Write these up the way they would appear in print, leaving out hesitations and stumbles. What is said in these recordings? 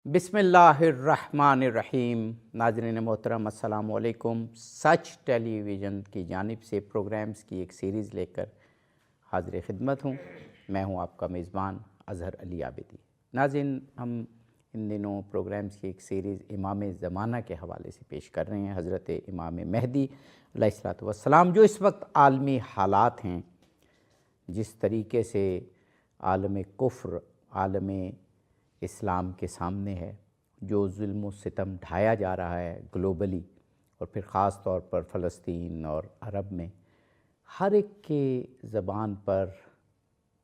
بسم اللہ الرحمن الرحیم۔ ناظرین محترم السلام علیکم۔ سچ ٹیلی ویژن کی جانب سے پروگرامز کی ایک سیریز لے کر حاضر خدمت ہوں۔ میں ہوں آپ کا میزبان اظہر علی عابدی۔ ناظرین، ہم ان دنوں پروگرامز کی ایک سیریز امام زمانہ کے حوالے سے پیش کر رہے ہیں، حضرت امام مہدی علیہ السلام، جو اس وقت عالمی حالات ہیں، جس طریقے سے عالم کفر، عالم اسلام کے سامنے ہے، جو ظلم و ستم ڈھایا جا رہا ہے گلوبلی، اور پھر خاص طور پر فلسطین اور عرب میں، ہر ایک کے زبان پر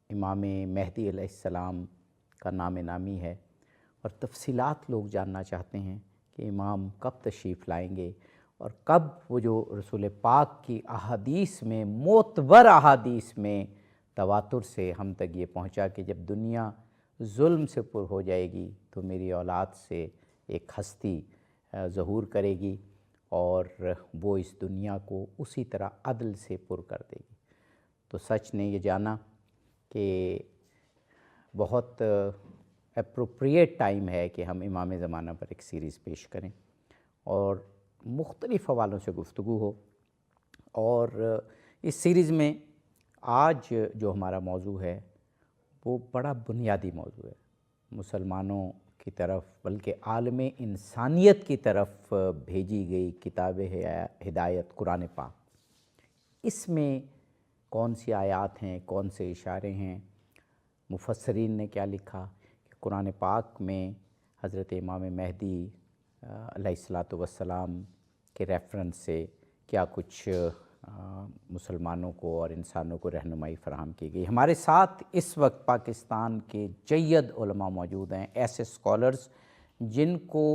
امام مہدی علیہ السلام کا نام نامی ہے، اور تفصیلات لوگ جاننا چاہتے ہیں کہ امام کب تشریف لائیں گے، اور کب وہ جو رسول پاک کی احادیث میں، معتبر احادیث میں تواتر سے ہم تک یہ پہنچا کہ جب دنیا ظلم سے پر ہو جائے گی تو میری اولاد سے ایک ہستی ظہور کرے گی اور وہ اس دنیا کو اسی طرح عدل سے پر کر دے گی۔ تو سچ نے یہ جانا کہ بہت اپروپریٹ ٹائم ہے کہ ہم امام زمانہ پر ایک سیریز پیش کریں اور مختلف حوالوں سے گفتگو ہو۔ اور اس سیریز میں آج جو ہمارا موضوع ہے وہ بڑا بنیادی موضوع ہے، مسلمانوں کی طرف بلکہ عالم انسانیت کی طرف بھیجی گئی کتاب ہدایت قرآن پاک۔ اس میں کون سی آیات ہیں، کون سے اشارے ہیں، مفسرین نے کیا لکھا کہ قرآن پاک میں حضرت امام مہدی علیہ السلام کے ریفرنس سے کیا کچھ مسلمانوں کو اور انسانوں کو رہنمائی فراہم کی گئی۔ ہمارے ساتھ اس وقت پاکستان کے جید علماء موجود ہیں، ایسے اسکالرز جن کو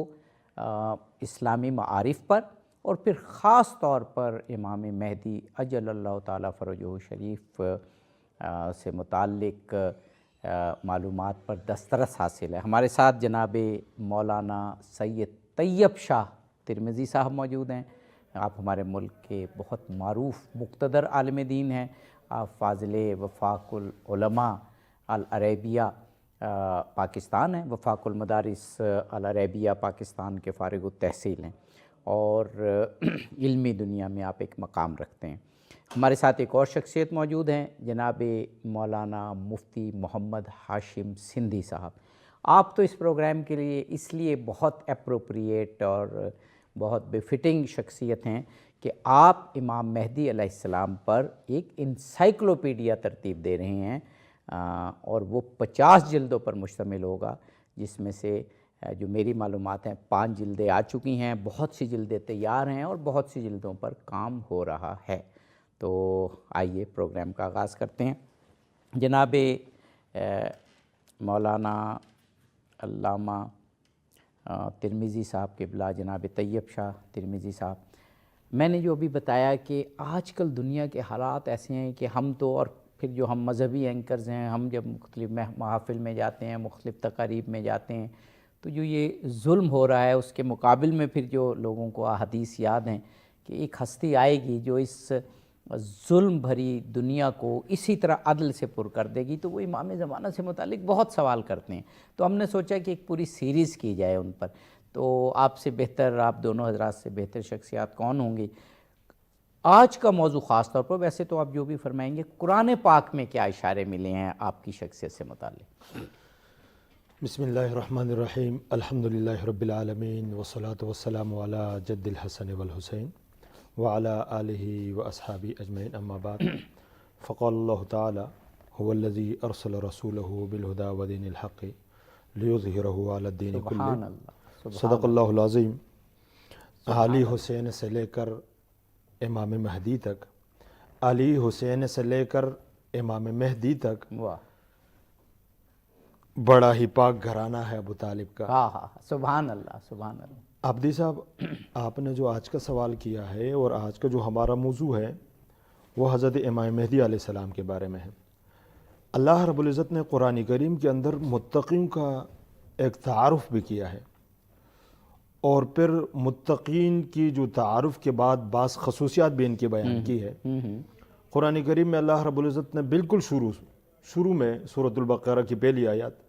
اسلامی معارف پر اور پھر خاص طور پر امام مہدی عجل اللہ تعالیٰ فرجہ شریف سے متعلق معلومات پر دسترس حاصل ہے۔ ہمارے ساتھ جناب مولانا سید طیب شاہ ترمذی صاحب موجود ہیں۔ آپ ہمارے ملک کے بہت معروف مقتدر عالم دین ہیں۔ آپ فاضل وفاق العلماء العربیہ پاکستان ہیں، وفاق المدارس العربیہ پاکستان کے فارغ التحصیل ہیں، اور علمی دنیا میں آپ ایک مقام رکھتے ہیں۔ ہمارے ساتھ ایک اور شخصیت موجود ہیں، جناب مولانا مفتی محمد ہاشم سندھی صاحب۔ آپ تو اس پروگرام کے لیے اس لیے بہت اپروپریٹ اور بہت بفٹنگ شخصیت ہیں کہ آپ امام مہدی علیہ السلام پر ایک انسائکلوپیڈیا ترتیب دے رہے ہیں، اور وہ 50 جلدوں پر مشتمل ہوگا، جس میں سے جو میری معلومات ہیں 5 جلدیں آ چکی ہیں، بہت سی جلدیں تیار ہیں اور بہت سی جلدوں پر کام ہو رہا ہے۔ تو آئیے پروگرام کا آغاز کرتے ہیں۔ جناب مولانا علامہ ترمذی صاحب قبلہ، جناب طیب شاہ ترمذی صاحب، میں نے جو ابھی بتایا کہ آج کل دنیا کے حالات ایسے ہیں کہ ہم تو، اور پھر جو ہم مذہبی اینکرز ہیں، ہم جب مختلف محافل میں جاتے ہیں، مختلف تقاریب میں جاتے ہیں، تو جو یہ ظلم ہو رہا ہے اس کے مقابل میں پھر جو لوگوں کو احادیث یاد ہیں کہ ایک ہستی آئے گی جو اس ظلم بھری دنیا کو اسی طرح عدل سے پر کر دے گی، تو وہ امام زمانہ سے متعلق بہت سوال کرتے ہیں۔ تو ہم نے سوچا کہ ایک پوری سیریز کی جائے ان پر۔ تو آپ سے بہتر، آپ دونوں حضرات سے بہتر شخصیات کون ہوں گی؟ آج کا موضوع خاص طور پر، ویسے تو آپ جو بھی فرمائیں گے، قرآن پاک میں کیا اشارے ملے ہیں آپ کی شخصیت سے متعلق؟ بسم اللہ الرحمن الرحیم، الحمدللہ رب العالمین، والصلاة والسلام علی جد الحسن والحسین وعلی آلہ واصحابہ اجمعین، اما بعد، فقال اللہ تعالی هو الذی ارسل رسولہ بالہدی ودین الحق لیظہرہ علی الدین کلہ، سبحان اللہ، صدق اللہ العظیم۔ علی حسین سے لے کر امام مہدی تک، علی حسین سے لے کر امام مہدی تک واہ، بڑا ہی پاک گھرانہ ہے ابو طالب کا۔ ہاں ہاں، سبحان اللہ، سبحان اللہ۔ عابدی صاحب، آپ نے جو آج کا سوال کیا ہے اور آج کا جو ہمارا موضوع ہے وہ حضرت امام مہدی علیہ السلام کے بارے میں ہے۔ اللہ رب العزت نے قرآن کریم کے اندر متقین کا ایک تعارف بھی کیا ہے، اور پھر متقین کی جو تعارف کے بعد بعض خصوصیات بھی ان کی بیان کی ہے۔ قرآن کریم میں اللہ رب العزت نے بالکل شروع میں سورۃ البقرہ کی پہلی آیات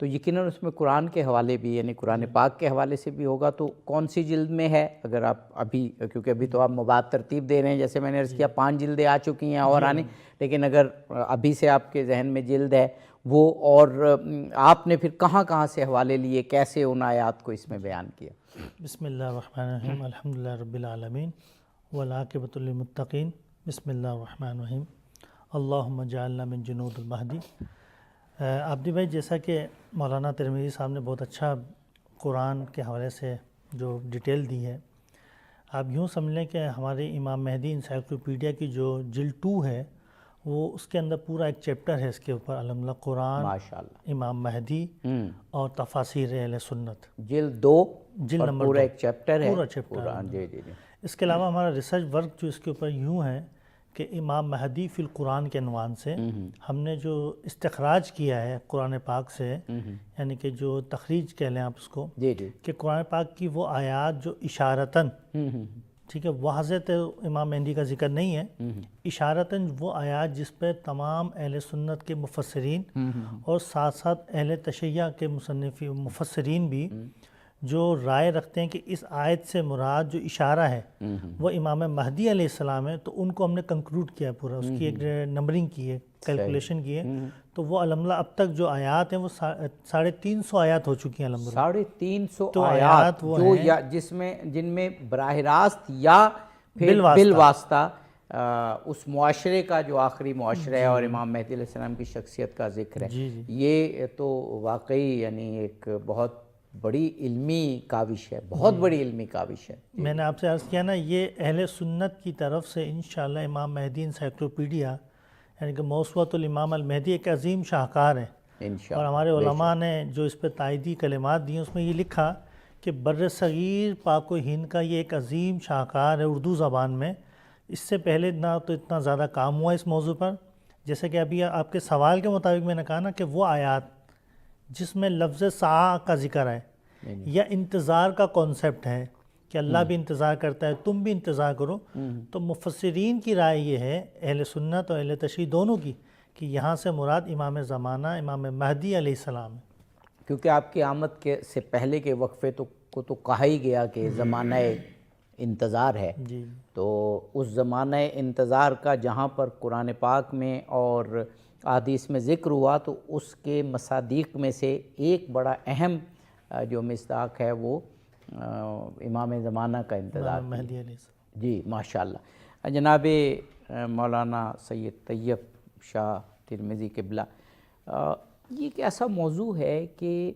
تو یقیناً اس میں قرآن کے حوالے بھی یعنی قرآن پاک کے حوالے سے بھی ہوگا. تو کون سی جلد میں ہے اگر آپ ابھی، کیونکہ ابھی تو آپ مباعث ترتیب دے رہے ہیں، جیسے میں نے عرض کیا 5 جلدیں آ چکی ہیں اور آنے، لیکن اگر ابھی سے آپ کے ذہن میں جلد ہے وہ، اور آپ نے پھر کہاں کہاں سے حوالے لیے، کیسے ان آیات کو اس میں بیان کیا؟ بسم اللہ الرحمن الرحیم، الحمدللہ رب العالمین والعاقبۃ للمتقین، بسم اللہ الرحمن الرحیم، اللہم اجعلنا من جنود المہدی. عابدی بھائی، جیسا کہ مولانا ترمذی صاحب نے بہت اچھا قرآن کے حوالے سے جو ڈیٹیل دی ہے، آپ یوں سمجھ لیں کہ ہمارے امام مہدی انسائکلوپیڈیا کی جو جلد 2 ہے وہ اس کے اندر پورا ایک چیپٹر ہے اس کے اوپر، الحمدللہ قرآن، ماشاءاللہ، امام مہدی اور تفاسیر اہل سنت. جلد 2 جلد اور نمبر پورا 2 ایک چیپٹر ہے پورا چیپٹر قرآن. جی جی جی. اس کے علاوہ ہمارا ریسرچ ورک جو اس کے اوپر یوں ہے کہ امام مہدی فی القرآن کے عنوان سے ہم نے جو استخراج کیا ہے قرآن پاک سے، یعنی کہ جو تخریج کہہ لیں آپ اس کو، جی جی. کہ قرآن پاک کی وہ آیات جو اشارتاً، ٹھیک ہے، واضح تو امام مہدی کا ذکر نہیں ہے، اشارتاً وہ آیات جس پہ تمام اہل سنت کے مفسرین اور ساتھ ساتھ اہل تشیع کے مفسرین بھی جو رائے رکھتے ہیں کہ اس آیت سے مراد جو اشارہ ہے وہ امام مہدی علیہ السلام ہے، تو ان کو ہم نے کنکلوڈ کیا پورا، اس کی ایک نمبرنگ کی ہے، کیلکولیشن کی ہے. تو وہ الحمدللہ اب تک جو آیات ہیں وہ 350 آیات ہو چکی ہیں الحمدللہ. 350 آیات وہ جو ہیں جن میں براہ راست یا پھر بالواسطہ اس معاشرے کا جو آخری معاشرہ ہے اور امام مہدی علیہ السلام کی شخصیت کا ذکر ہے. یہ تو واقعی یعنی ایک بہت بڑی علمی کاوش ہے، بہت بڑی علمی کاوش ہے. میں نے آپ سے عرض کیا نا، یہ اہل سنت کی طرف سے انشاءاللہ امام مہدی انسائکلوپیڈیا یعنی کہ موسوعۃ الامام المہدی ایک عظیم شاہکار ہے. اور ہمارے علماء نے جو اس پہ تائیدی کلمات دی ہیں اس میں یہ لکھا کہ بر صغیر پاک و ہند کا یہ ایک عظیم شاہکار ہے اردو زبان میں. اس سے پہلے نہ تو اتنا زیادہ کام ہوا اس موضوع پر، جیسے کہ ابھی آپ کے سوال کے مطابق میں نے کہا نا کہ وہ آیات جس میں لفظ ساعہ کا ذکر ہے یا انتظار کا کانسیپٹ ہے کہ اللہ بھی انتظار کرتا ہے، تم بھی انتظار کرو، تو مفسرین کی رائے یہ ہے، اہل سنت اور اہل تشیع دونوں کی، کہ یہاں سے مراد امام زمانہ امام مہدی علیہ السلام ہے. کیونکہ آپ کی آمد کے سے پہلے کے وقفے کو تو کہا ہی گیا کہ زمانہ انتظار ہے. جی. تو اس زمانہ انتظار کا جہاں پر قرآن پاک میں اور احادیث میں ذکر ہوا تو اس کے مصادیق میں سے ایک بڑا اہم جو مصداق ہے وہ امام زمانہ کا انتظار مہدی علیہ السلام. جی ماشاءاللہ. جناب مولانا سید طیب شاہ ترمذی قبلہ، یہ ایک ایسا موضوع ہے کہ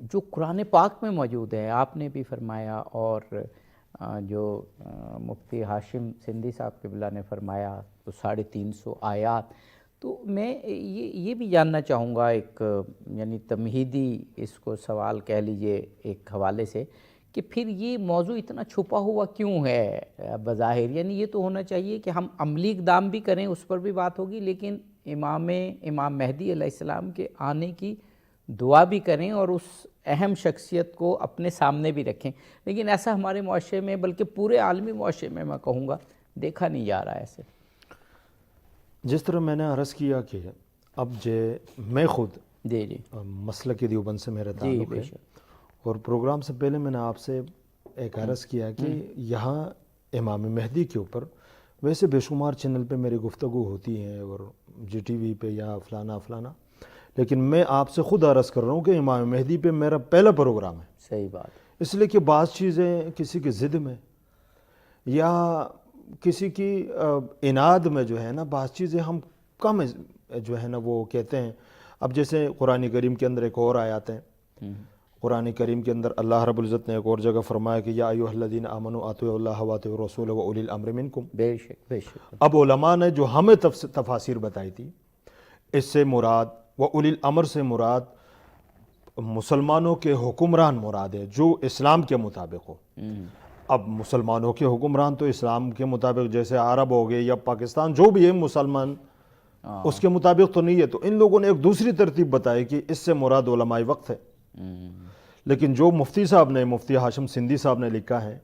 جو قرآن پاک میں موجود ہے، آپ نے بھی فرمایا اور جو مفتی ہاشم سندھی صاحب قبلہ نے فرمایا تو 350 آیات. تو میں یہ بھی جاننا چاہوں گا ایک یعنی تمہیدی اس کو سوال کہہ لیجئے ایک حوالے سے، کہ پھر یہ موضوع اتنا چھپا ہوا کیوں ہے بظاہر؟ یعنی یہ تو ہونا چاہیے کہ ہم عملی اقدام بھی کریں، اس پر بھی بات ہوگی، لیکن امام مہدی علیہ السلام کے آنے کی دعا بھی کریں اور اس اہم شخصیت کو اپنے سامنے بھی رکھیں. لیکن ایسا ہمارے معاشرے میں بلکہ پورے عالمی معاشرے میں کہوں گا دیکھا نہیں جا رہا ہے ایسے. جس طرح میں نے عرض کیا کہ اب میں خود جی جی مسلک دیوبند سے میرا تعلق ہے، اور پروگرام سے پہلے میں نے آپ سے ایک عرض کیا کہ یہاں امام مہدی کے اوپر ویسے بے شمار چینل پہ میری گفتگو ہوتی ہیں اور جی ٹی وی پہ یا فلانا، لیکن میں آپ سے خود عرض کر رہا ہوں کہ امام مہدی پہ میرا پہلا پروگرام ہے. صحیح بات. اس لیے کہ بعض چیزیں کسی کی ضد میں یا کسی کی عناد میں جو ہے نا، بعض چیزیں ہم کم جو ہے نا وہ کہتے ہیں. اب جیسے قرآن کریم کے اندر ایک اور آیات ہیں، قرآن کریم کے اندر اللہ رب العزت نے ایک اور جگہ فرمایا کہ یا ایھا الذین آمنوا اطیعوا اللہ واطیعوا الرسول واولی الامر منکم. بے شک بے شک. اب علماء نے جو ہمیں تفاسیر بتائی تھی، اس سے مراد واولی الامر سے مراد مسلمانوں کے حکمران مراد ہے جو اسلام کے مطابق ہو. اب مسلمانوں کے حکمران تو اسلام کے مطابق جیسے عرب ہو گئے یا پاکستان جو بھی ہے مسلمان اس کے مطابق تو نہیں ہے. تو ان لوگوں نے ایک دوسری ترتیب بتائی کہ اس سے مراد علماء وقت ہے. لیکن جو مفتی صاحب نے، مفتی ہاشم سندھی صاحب نے لکھا ہے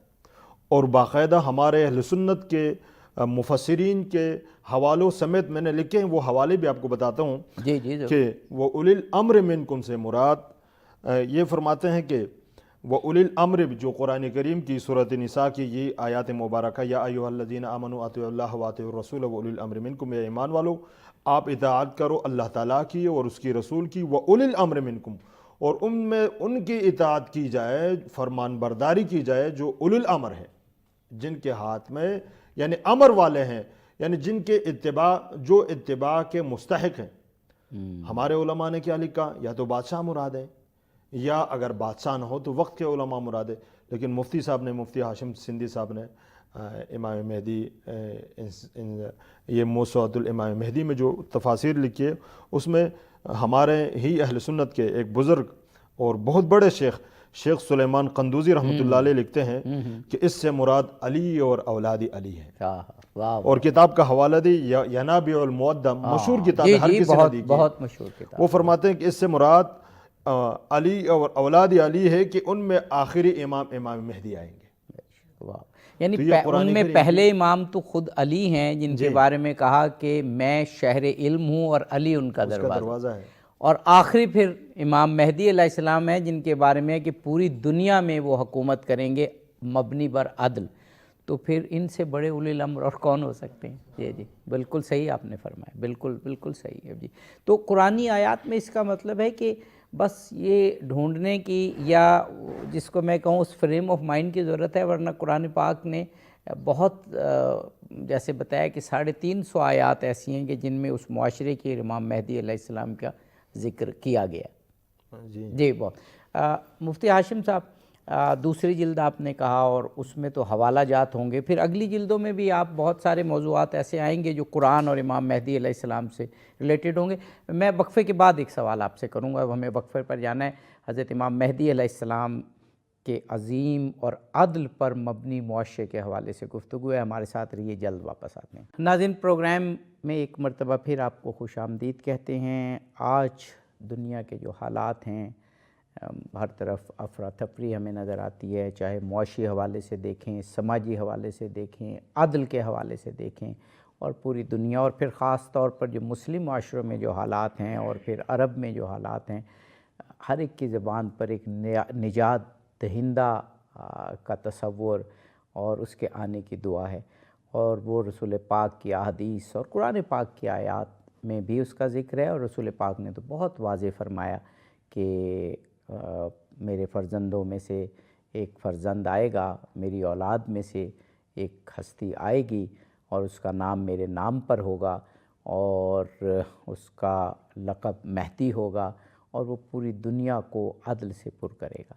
اور باقاعدہ ہمارے اہل سنت کے مفسرین کے حوالوں سمیت میں نے لکھے ہیں، وہ حوالے بھی آپ کو بتاتا ہوں جی جی ضرور۔ کہ وہ اولی الامر منکم سے مراد یہ فرماتے ہیں کہ وہ اولی الامر، جو قرآن کریم کی سورۃ نساء کی یہ آیات مبارکہ، یا ایھا الذین آمنوا اطیعوا اللہ واطیعوا الرسول واولی الامر منکم، اے ایمان والو آپ اطاعت کرو اللہ تعالیٰ کی اور اس کی رسول کی، واولی الامر منکم، اور ان میں ان کی اطاعت کی جائے، فرمان برداری کی جائے جو اولی الامر ہے، جن کے ہاتھ میں یعنی امر والے ہیں، یعنی جن کے جو اتباع کے مستحق ہیں۔ ہمارے علماء نے کیا لکھا؟ یا تو بادشاہ مراد ہے، یا اگر بادشاہ نہ ہو تو وقت کے علماء مراد ہے، لیکن مفتی صاحب نے، مفتی ہاشم سندھی صاحب نے امام مہدی، یہ موسوعۃ الامام مہدی میں جو تفاسیر لکھی ہے، اس میں ہمارے ہی اہل سنت کے ایک بزرگ اور بہت بڑے شیخ سلیمان قندوزی رحمۃ اللہ علیہ لکھتے ہیں کہ اس سے مراد علی اور اولاد علی ہے، اور کتاب کا حوالہ دی ینابع المعدم، مشہور کتاب ہے، ہر کسی نے دی، بہت مشہور کتاب۔ وہ فرماتے ہیں کہ اس سے مراد علی اور اولاد علی ہے کہ ان میں آخری امام مہدی آئیں گے۔ یعنی ان میں پہلے امام تو خود علی ہیں، جن کے بارے میں کہا کہ میں شہر علم ہوں اور علی ان کا دروازہ ہے، اور آخری پھر امام مہدی علیہ السلام ہیں، جن کے بارے میں کہ پوری دنیا میں وہ حکومت کریں گے مبنی بر عدل۔ تو پھر ان سے بڑے اولی الامر اور کون ہو سکتے ہیں؟ جی جی بالکل صحیح آپ نے فرمایا، بالکل بالکل صحیح ہے جی۔ تو قرآنی آیات میں اس کا مطلب ہے کہ بس یہ ڈھونڈنے کی، یا جس کو میں کہوں اس فریم آف مائنڈ کی ضرورت ہے، ورنہ قرآن پاک نے بہت جیسے بتایا کہ 350 آیات ایسی ہیں کہ جن میں اس معاشرے کی امام مہدی علیہ السلام کا ذکر کیا گیا۔ جی بہت مفتی ہاشم صاحب، دوسری جلد آپ نے کہا اور اس میں تو حوالہ جات ہوں گے، پھر اگلی جلدوں میں بھی آپ بہت سارے موضوعات ایسے آئیں گے جو قرآن اور امام مہدی علیہ السلام سے ریلیٹڈ ہوں گے۔ میں وقفے کے بعد ایک سوال آپ سے کروں گا، اب ہمیں وقفے پر جانا ہے۔ حضرت امام مہدی علیہ السلام کے عظیم اور عدل پر مبنی معاشرے کے حوالے سے گفتگو ہے، ہمارے ساتھ رہیے، جلد واپس آتے ہیں۔ ناظرین، پروگرام میں ایک مرتبہ پھر آپ کو خوش آمدید کہتے ہیں۔ آج دنیا کے جو حالات ہیں، ہر طرف افراتفری ہمیں نظر آتی ہے، چاہے معاشی حوالے سے دیکھیں، سماجی حوالے سے دیکھیں، عدل کے حوالے سے دیکھیں، اور پوری دنیا، اور پھر خاص طور پر جو مسلم معاشروں میں جو حالات ہیں، اور پھر عرب میں جو حالات ہیں، ہر ایک کی زبان پر ایک نجات دہندہ کا تصور اور اس کے آنے کی دعا ہے، اور وہ رسول پاک کی احادیث اور قرآن پاک کی آیات میں بھی اس کا ذکر ہے، اور رسول پاک نے تو بہت واضح فرمایا کہ میرے فرزندوں میں سے ایک فرزند آئے گا، میری اولاد میں سے ایک ہستی آئے گی، اور اس کا نام میرے نام پر ہوگا، اور اس کا لقب مہدی ہوگا، اور وہ پوری دنیا کو عدل سے پر کرے گا۔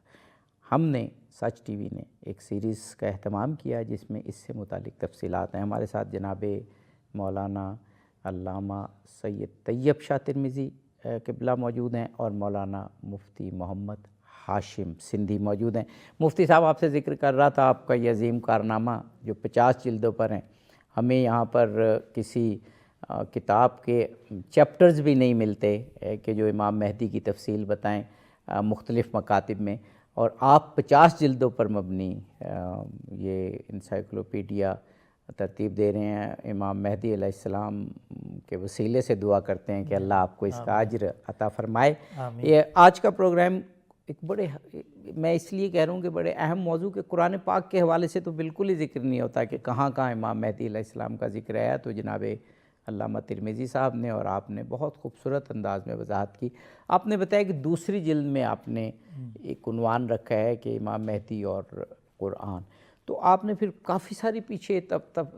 ہم نے سچ ٹی وی نے ایک سیریز کا اہتمام کیا جس میں اس سے متعلق تفصیلات ہیں۔ ہمارے ساتھ جناب مولانا علامہ سید طیب شاہ ترمذی قبلہ موجود ہیں، اور مولانا مفتی محمد ہاشم سندھی موجود ہیں۔ مفتی صاحب، آپ سے ذکر کر رہا تھا آپ کا یہ عظیم کارنامہ جو 50 جلدوں پر ہیں۔ ہمیں یہاں پر کسی کتاب کے چیپٹرز بھی نہیں ملتے کہ جو امام مہدی کی تفصیل بتائیں مختلف مکاتب میں، اور آپ 50 جلدوں پر مبنی یہ انسائیکلوپیڈیا ترتیب دے رہے ہیں۔ امام مہدی علیہ السلام کے وسیلے سے دعا کرتے ہیں کہ اللہ آپ کو اس کا اجر عطا فرمائے۔ یہ آج کا پروگرام ایک بڑے، میں اس لیے کہہ رہا ہوں کہ بڑے اہم موضوع کے قرآن پاک کے حوالے سے تو بالکل ہی ذکر نہیں ہوتا کہ کہاں کہاں امام مہدی علیہ السلام کا ذکر آیا، تو جناب علامہ ترمذی صاحب نے اور آپ نے بہت خوبصورت انداز میں وضاحت کی۔ آپ نے بتایا کہ دوسری جلد میں آپ نے ایک عنوان رکھا ہے کہ امام مہدی اور قرآن، تو آپ نے پھر کافی ساری پیچھے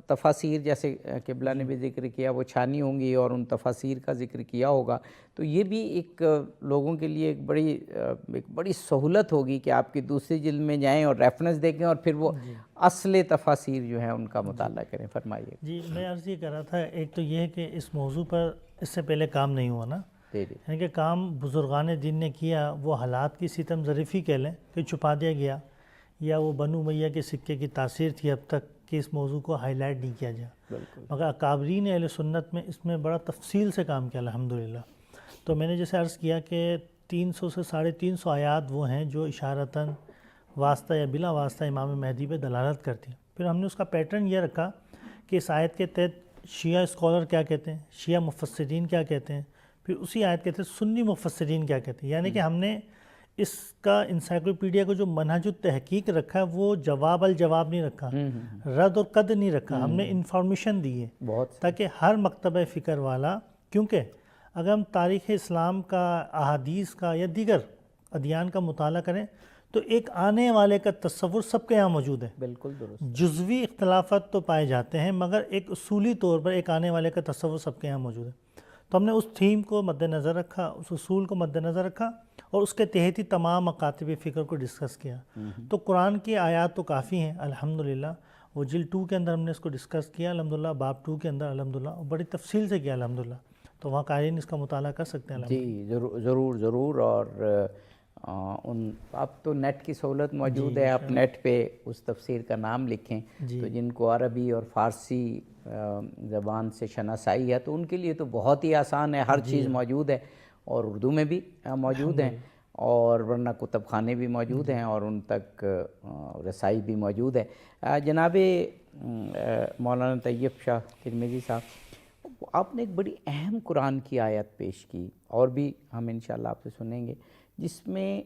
تفاسیر، جیسے قبلہ نے بھی ذکر کیا، وہ چھانی ہوں گی اور ان تفاسیر کا ذکر کیا ہوگا، تو یہ بھی ایک لوگوں کے لیے ایک بڑی سہولت ہوگی کہ آپ کی دوسری جلد میں جائیں اور ریفرنس دیکھیں اور پھر وہ اصل تفاسیر جو ہیں ان کا مطالعہ کریں۔ فرمائیے۔ جی، میں عرض یہ کر رہا تھا، ایک تو یہ ہے کہ اس موضوع پر اس سے پہلے کام نہیں ہوا نا، یعنی کہ کام بزرگان دین نے کیا، وہ حالات کی ستم ظریفی کہہ لیں کہ چھپا دیا گیا، یا وہ بنو امیہ کے سکے کی تاثیر تھی اب تک کہ اس موضوع کو ہائی لائٹ نہیں کیا جائے، مگر اکابرین اہل سنت میں اس میں بڑا تفصیل سے کام کیا الحمدللہ۔ تو میں نے جیسے عرض کیا کہ 300 سے 350 آیات وہ ہیں جو اشارتاً واسطہ یا بلا واسطہ امام مہدی پہ دلالت کرتی ہیں۔ پھر ہم نے اس کا پیٹرن یہ رکھا کہ اس آیت کے تحت شیعہ اسکالر کیا کہتے ہیں، شیعہ مفسرین کیا کہتے ہیں، پھر اسی آیت کے تحت سنی مفسرین کیا کہتے ہیں. یعنی کہ ہم نے اس کا انسائیکلوپیڈیا کو جو منہج التحقیق رکھا ہے وہ جواب الجواب نہیں رکھا، رد اور قد نہیں رکھا، ہم نے انفارمیشن دی ہے تاکہ ہر مکتبہ فکر والا، کیونکہ اگر ہم تاریخ اسلام کا، احادیث کا یا دیگر ادیان کا مطالعہ کریں تو ایک آنے والے کا تصور سب کے یہاں موجود ہے. بالکل درست. جزوی اختلافات تو پائے جاتے ہیں مگر ایک اصولی طور پر ایک آنے والے کا تصور سب کے یہاں موجود ہے. تو ہم نے اس تھیم کو مد نظر رکھا، اس اصول کو مد نظر رکھا اور اس کے تحت ہی تمام مکاتب فکر کو ڈسکس کیا. تو قرآن کی آیات تو کافی ہیں الحمدللہ. وہ جلد 2 کے اندر ہم نے اس کو ڈسکس کیا الحمدللہ، باب 2 کے اندر الحمدللہ، اور بڑی تفصیل سے کیا الحمدللہ. تو وہاں قارئین اس کا مطالعہ کر سکتے ہیں. جی ضرور ضرور. اور اب تو نیٹ کی سہولت موجود ہے، آپ نیٹ پہ اس تفسیر کا نام لکھیں تو جن کو عربی اور فارسی زبان سے شناسائی ہے تو ان کے لیے تو بہت ہی آسان ہے، ہر چیز موجود ہے، اور اردو میں بھی موجود ہیں، اور ورنہ کتب خانے بھی موجود ہیں، اور ان تک رسائی بھی موجود ہے. جناب مولانا طیب شاہ ترمذی صاحب، آپ نے ایک بڑی اہم قرآن کی آیت پیش کی، اور بھی ہم انشاءاللہ آپ سے سنیں گے، جس میں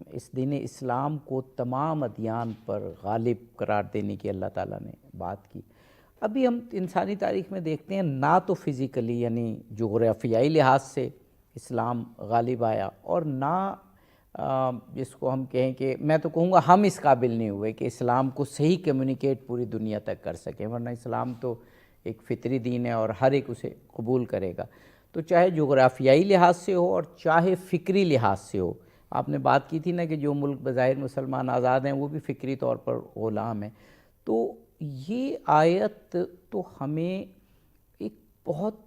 اس دین اسلام کو تمام ادیان پر غالب قرار دینے کی اللہ تعالیٰ نے بات کی. ابھی ہم انسانی تاریخ میں دیکھتے ہیں نہ تو فزیکلی یعنی جغرافیائی لحاظ سے اسلام غالب آیا، اور نہ جس کو ہم کہیں کہ میں تو کہوں گا ہم اس قابل نہیں ہوئے کہ اسلام کو صحیح کمیونیکیٹ پوری دنیا تک کر سکیں، ورنہ اسلام تو ایک فطری دین ہے اور ہر ایک اسے قبول کرے گا. تو چاہے جغرافیائی لحاظ سے ہو اور چاہے فکری لحاظ سے ہو. آپ نے بات کی تھی نا کہ جو ملک بظاہر مسلمان آزاد ہیں وہ بھی فکری طور پر غلام ہیں. تو یہ آیت تو ہمیں ایک بہت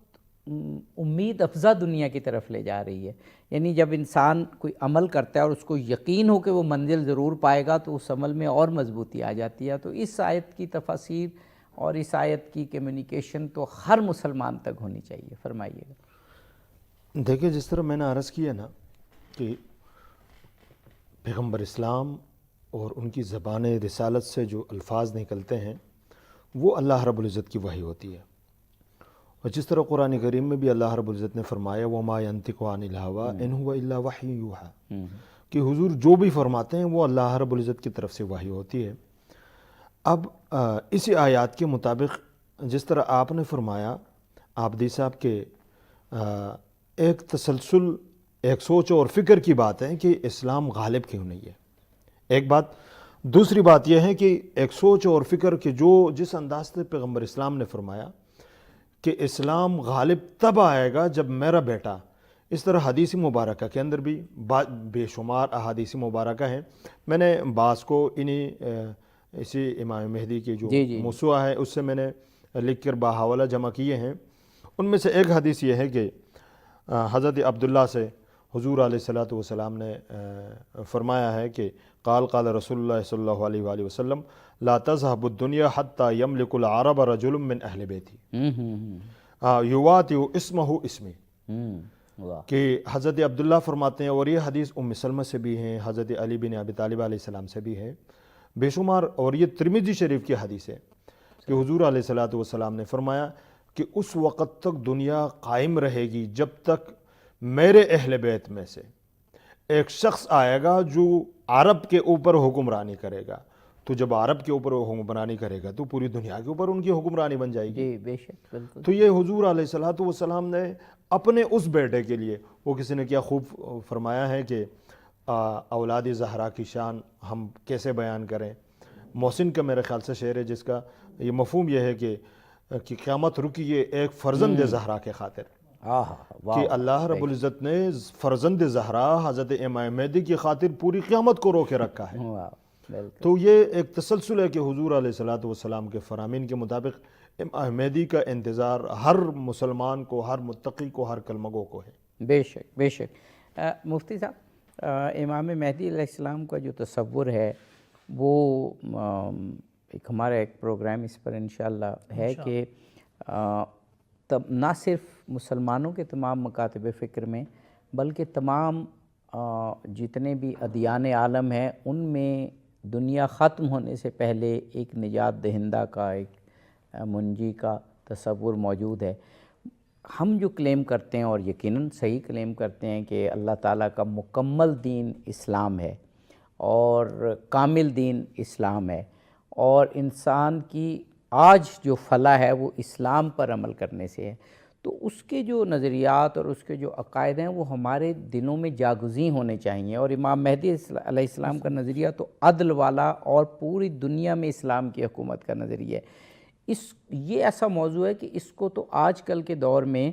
امید افزا دنیا کی طرف لے جا رہی ہے. یعنی جب انسان کوئی عمل کرتا ہے اور اس کو یقین ہو کہ وہ منزل ضرور پائے گا تو اس عمل میں اور مضبوطی آ جاتی ہے. تو اس آیت کی تفاسیر اور اس آیت کی کمیونیکیشن تو ہر مسلمان تک ہونی چاہیے. فرمائیے گا. دیکھیں، جس طرح میں نے عرض کیا نا کہ پیغمبر اسلام اور ان کی زبان رسالت سے جو الفاظ نکلتے ہیں وہ اللہ رب العزت کی وحی ہوتی ہے. اور جس طرح قرآن کریم میں بھی اللہ رب العزت نے فرمایا وَمَا يَنْطِقُ عَنِ الْهَوَىٰ إِنْ هُوَ إِلَّا وَحْيٌ يُوحَىٰ، کہ حضور جو بھی فرماتے ہیں وہ اللہ رب العزت کی طرف سے وحی ہوتی ہے. اب اسی آیات کے مطابق جس طرح آپ نے فرمایا عابدی صاحب کے ایک تسلسل، ایک سوچ اور فکر کی بات ہے کہ اسلام غالب کیوں نہیں ہے، ایک بات. دوسری بات یہ ہے کہ ایک سوچ اور فکر کہ جس انداز سے پیغمبر اسلام نے فرمایا کہ اسلام غالب تب آئے گا جب میرا بیٹا، اس طرح حدیث مبارکہ کے اندر بھی بے شمار احادیث مبارکہ ہیں. میں نے بعض کو اسی امام مہدی کی جو موسوعہ ہے اس سے میں نے لکھ کر باحوالہ جمع کیے ہیں. ان میں سے ایک حدیث یہ ہے کہ حضرت عبداللہ سے حضور علیہ السلام نے فرمایا ہے کہ قال رسول اللہ صلی اللہ علیہ وآلہ وسلم لا تذهب الدنيا حتى يملك العرب رجل من اہل بیتی یواطئ اسمہ اسمی، کہ حضرت عبداللہ فرماتے ہیں، اور یہ حدیث ام سلمہ سے بھی ہیں، حضرت علی بن ابی طالب علیہ السلام سے بھی ہے بے شمار، اور یہ ترمذی شریف کی حدیث ہے کہ حضور علیہ السلام نے فرمایا کہ اس وقت تک دنیا قائم رہے گی جب تک میرے اہل بیت میں سے ایک شخص آئے گا جو عرب کے اوپر حکمرانی کرے گا. تو جب عرب کے اوپر حکمرانی کرے گا تو پوری دنیا کے اوپر ان کی حکمرانی بن جائے گی. بے شک بالکل. تو یہ حضور علیہ السلام نے اپنے اس بیٹے کے لیے، وہ کسی نے کیا خوب فرمایا ہے کہ اولاد زہرا کی شان ہم کیسے بیان کریں. محسن کا میرے خیال سے شعر ہے جس کا یہ مفہوم یہ ہے کہ قیامت رکی ہے ایک فرزند زہرا کے خاطر، کہ اللہ رب العزت نے فرزند زہرا حضرت امام مہدی کی خاطر پوری قیامت کو روکے رکھا ہے. تو یہ ایک تسلسل ہے کہ حضور علیہ السلام کے فرامین کے مطابق امام مہدی کا انتظار ہر مسلمان کو، ہر متقی کو، ہر کلمہ گو کو ہے. بے شک بے شک. مفتی صاحب، امام مہدی علیہ السلام کا جو تصور ہے وہ ایک ہمارا ایک پروگرام اس پر انشاءاللہ ہے کہ نہ صرف مسلمانوں کے تمام مکاتب فکر میں بلکہ تمام جتنے بھی ادیان عالم ہیں ان میں دنیا ختم ہونے سے پہلے ایک نجات دہندہ کا، ایک منجی کا تصور موجود ہے۔ ہم جو کلیم کرتے ہیں، اور یقیناً صحیح کلیم کرتے ہیں، کہ اللہ تعالیٰ کا مکمل دین اسلام ہے اور کامل دین اسلام ہے، اور انسان کی آج جو فلاح ہے وہ اسلام پر عمل کرنے سے ہے، تو اس کے جو نظریات اور اس کے جو عقائد ہیں وہ ہمارے دلوں میں جاگزیں ہونے چاہیے۔ اور امام مہدی علیہ السلام کا نظریہ تو عدل والا اور پوری دنیا میں اسلام کی حکومت کا نظریہ ہے۔ یہ ایسا موضوع ہے کہ اس کو تو آج کل کے دور میں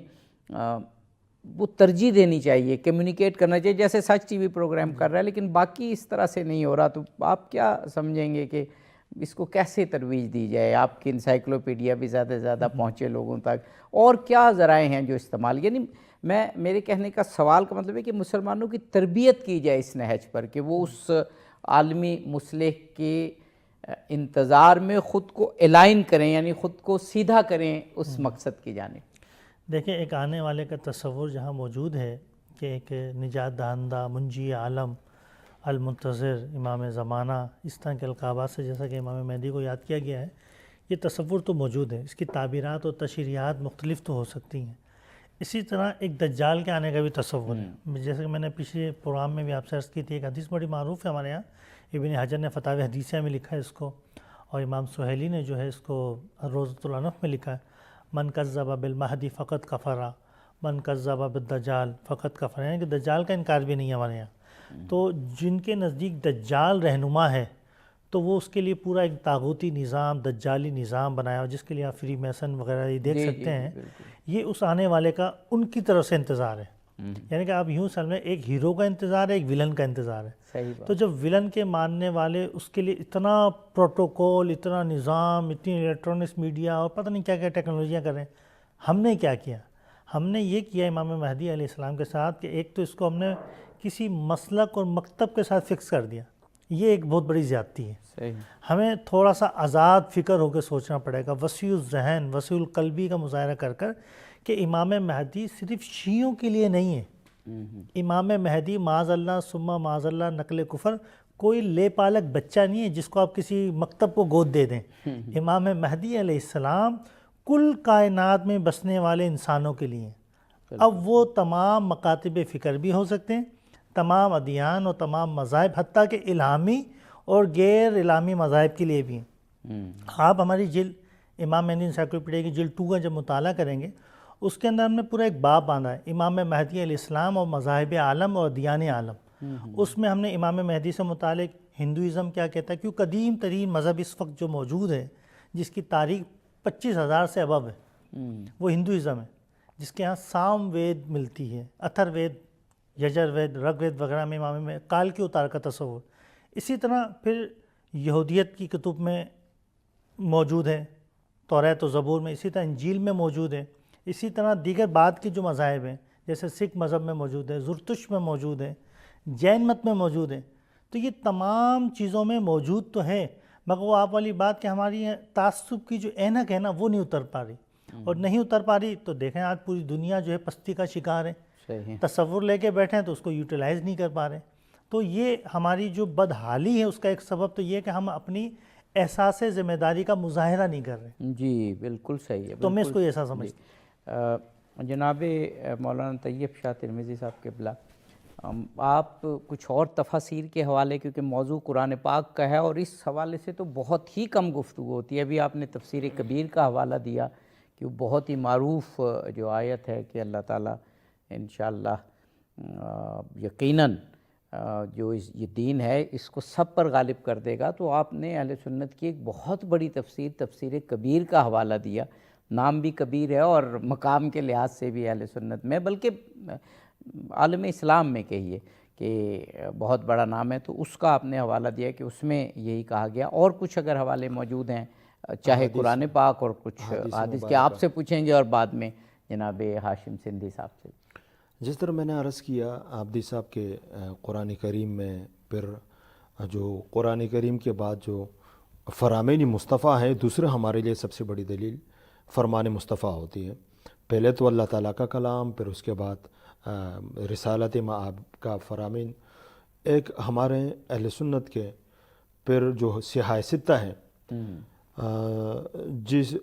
وہ ترجیح دینی چاہیے، کمیونیکیٹ کرنا چاہیے، جیسے سچ ٹی وی پروگرام کر رہا ہے، لیکن باقی اس طرح سے نہیں ہو رہا۔ تو آپ کیا سمجھیں گے کہ اس کو کیسے ترویج دی جائے؟ آپ کی انسائیکلوپیڈیا بھی زیادہ سے زیادہ پہنچے لوگوں تک، اور کیا ذرائع ہیں جو استعمال، یعنی میرے کہنے کا سوال کا مطلب ہے کہ مسلمانوں کی تربیت کی جائے اس نہج پر، کہ وہ اس عالمی مصلح کے انتظار میں خود کو الائن کریں، یعنی خود کو سیدھا کریں اس مقصد کی جانب۔ دیکھیں، ایک آنے والے کا تصور جہاں موجود ہے کہ ایک نجات دہندہ، منجی عالم، المنتظر، امام زمانہ، اس طرح کے القابات سے جیسا کہ امام مہدی کو یاد کیا گیا ہے، یہ تصور تو موجود ہے۔ اس کی تعبیرات اور تشریحات مختلف تو ہو سکتی ہیں۔ اسی طرح ایک دجال کے آنے کا بھی تصور ہے، جیسے کہ میں نے پچھلے پروگرام میں بھی آپ سے عرض کی تھی، ایک حدیث بڑی معروف ہے ہمارے یہاں، ابن حجر نے فتاوی حدیثیہ میں لکھا ہے اس کو، اور امام سہیلی نے جو ہے اس کو روضۃ الانف میں لکھا ہے، من کذب بالمہدی فقط کفر، من کذب بالدجال فقط کفر، یعنی کہ دجال کا انکار بھی نہیں ہے ہمارے یہاں۔ تو جن کے نزدیک دجال رہنما ہے تو وہ اس کے لیے پورا ایک طاغوتی نظام، دجالی نظام بنایا ہو، جس کے لیے آپ فری میسن وغیرہ یہ دیکھ سکتے ہیں، یہ اس آنے والے کا ان کی طرف سے انتظار ہے۔ یعنی کہ آپ یوں سمجھیں، ایک ہیرو کا انتظار ہے، ایک ولن کا انتظار ہے۔ تو جب ولن کے ماننے والے اس کے لیے اتنا پروٹوکول، اتنا نظام، اتنی الیکٹرانکس میڈیا اور پتہ نہیں کیا کیا ٹیکنالوجیاں کریں، ہم نے کیا کیا؟ ہم نے یہ کیا امام مہدی علیہ السلام کے ساتھ کہ ایک تو اس کو ہم نے کسی مسلک اور مکتب کے ساتھ فکس کر دیا، یہ ایک بہت بڑی زیادتی ہے۔ ہمیں تھوڑا سا آزاد فکر ہو کے سوچنا پڑے گا، وسیع الذہن، وسیع القلبی کا مظاہرہ کر کر، کہ امام مہدی صرف شیعوں کے لیے نہیں ہے۔ امام مہدی معاذ اللہ ثم معاذ اللہ نقل کفر کوئی لے پالک بچہ نہیں ہے جس کو آپ کسی مکتب کو گود دے دیں۔ امام مہدی علیہ السلام کل کائنات میں بسنے والے انسانوں کے لیے ہیں۔ اب وہ تمام مکاتب فکر بھی ہو سکتے ہیں، تمام ادیان اور تمام مذاہب، حتیٰ کہ الہامی اور غیر الہامی مذاہب کے لیے بھی ہیں۔ آپ ہماری جلد امام مہدی انسائیکلوپیڈیا کی جلد 2 کا جب مطالعہ کریں گے، اس کے اندر ہم نے پورا ایک باب باندھا ہے، امام مہدی علیہ السلام اور مذاہب عالم اور ادیان عالم۔ اس میں ہم نے امام مہدی سے متعلق ہندوازم کیا کہتا ہے، کیوں قدیم ترین مذہب اس وقت جو موجود ہے، جس کی تاریخ 25,000 سے ابو ہے، وہ ہندوازم ہے، جس کے ہاں سام وید ملتی ہے، اتھر وید، یجر وید، رگ وید وغیرہ میں امام میں کال کے اتار کا تصور۔ اسی طرح پھر یہودیت کی کتب میں موجود ہے، توریت و زبور میں، اسی طرح انجیل میں موجود ہے، اسی طرح دیگر بعد کے جو مذاہب ہیں، جیسے سکھ مذہب میں موجود ہے، زرتش میں موجود ہے، جین مت میں موجود ہے۔ تو یہ تمام چیزوں میں موجود تو ہے، مگر وہ آپ والی بات کہ ہماری تعصب کی جو اینک ہے نا، وہ نہیں اتر پا رہی، اور نہیں اتر پا رہی تو دیکھیں آج پوری دنیا جو ہے پستی کا شکار ہے، تصور لے کے بیٹھے ہیں تو اس کو یوٹیلائز نہیں کر پا رہے۔ تو یہ ہماری جو بدحالی ہے، اس کا ایک سبب تو یہ ہے کہ ہم اپنی احساس ذمہ داری کا مظاہرہ نہیں کر رہے۔ جی بالکل صحیح ہے۔ تو میں اس کو ایسا سمجھتا ہوں۔ جناب مولانا طیب شاہ ترمذی صاحب قبلہ، آپ کچھ اور تفاسیر کے حوالے، کیونکہ موضوع قرآن پاک کا ہے اور اس حوالے سے تو بہت ہی کم گفتگو ہوتی ہے۔ ابھی آپ نے تفسیر کبیر کا حوالہ دیا کہ وہ بہت ہی معروف جو آیت ہے کہ اللہ تعالیٰ انشاءاللہ یقیناً جو یہ دین ہے اس کو سب پر غالب کر دے گا، تو آپ نے اہل سنت کی ایک بہت بڑی تفسیر کبیر کا حوالہ دیا۔ نام بھی کبیر ہے اور مقام کے لحاظ سے بھی اہل سنت میں، بلکہ عالم اسلام میں کہیے کہ بہت بڑا نام ہے، تو اس کا آپ نے حوالہ دیا کہ اس میں یہی کہا گیا۔ اور کچھ اگر حوالے موجود ہیں، چاہے قرآن پاک اور کچھ حدیث کے، آپ سے پوچھیں گے اور بعد میں جناب ہاشم سندھی صاحب سے۔ جس طرح میں نے عرض کیا عابدی صاحب کے قرآن کریم میں، پھر جو قرآن کریم کے بعد جو فرامین مصطفیٰ ہے، دوسرے ہمارے لیے سب سے بڑی دلیل فرمان مصطفیٰ ہوتی ہے۔ پہلے تو اللہ تعالیٰ کا کلام، پھر اس کے بعد رسالت مآب کا فرامین۔ ایک ہمارے اہل سنت کے پھر جو صحاح ستہ ہے جس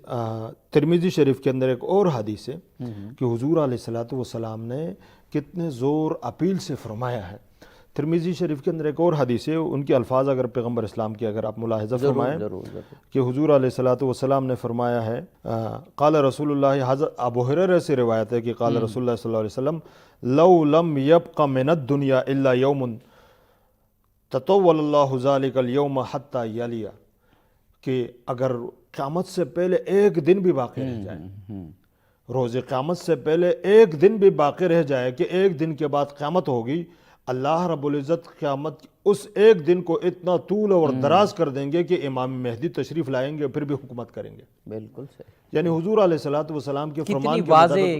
ترمذی شریف کے اندر ایک اور حدیث ہے کہ حضور علیہ الصلوۃ والسلام نے کتنے زور اپیل سے فرمایا ہے. ترمذی شریف کے اندر ایک اور حدیث ہے، ان کے الفاظ اگر پیغمبر اسلام کے اگر آپ ملاحظہ فرمائیں کہ حضور علیہ الصلوۃ والسلام نے فرمایا ہے قال رسول اللہ، حضرت ابو ہریرہ سے روایت ہے کہ قال رسول اللہ صلی اللہ علیہ وسلم لو لم يبق من الدنیا الا یوم تطول اللہ ذلک اليوم حتی یلی، کہ اگر قیامت سے پہلے ایک دن بھی باقی رہ جائے، روز قیامت سے پہلے ایک دن بھی باقی رہ جائے کہ ایک دن کے بعد قیامت ہوگی، اللہ رب العزت قیامت اس ایک دن کو اتنا طول اور دراز کر دیں گے کہ امام مہدی تشریف لائیں گے پھر بھی حکومت کریں گے. بالکل صحیح. یعنی حضور علیہ الصلوۃ والسلام کے فرمان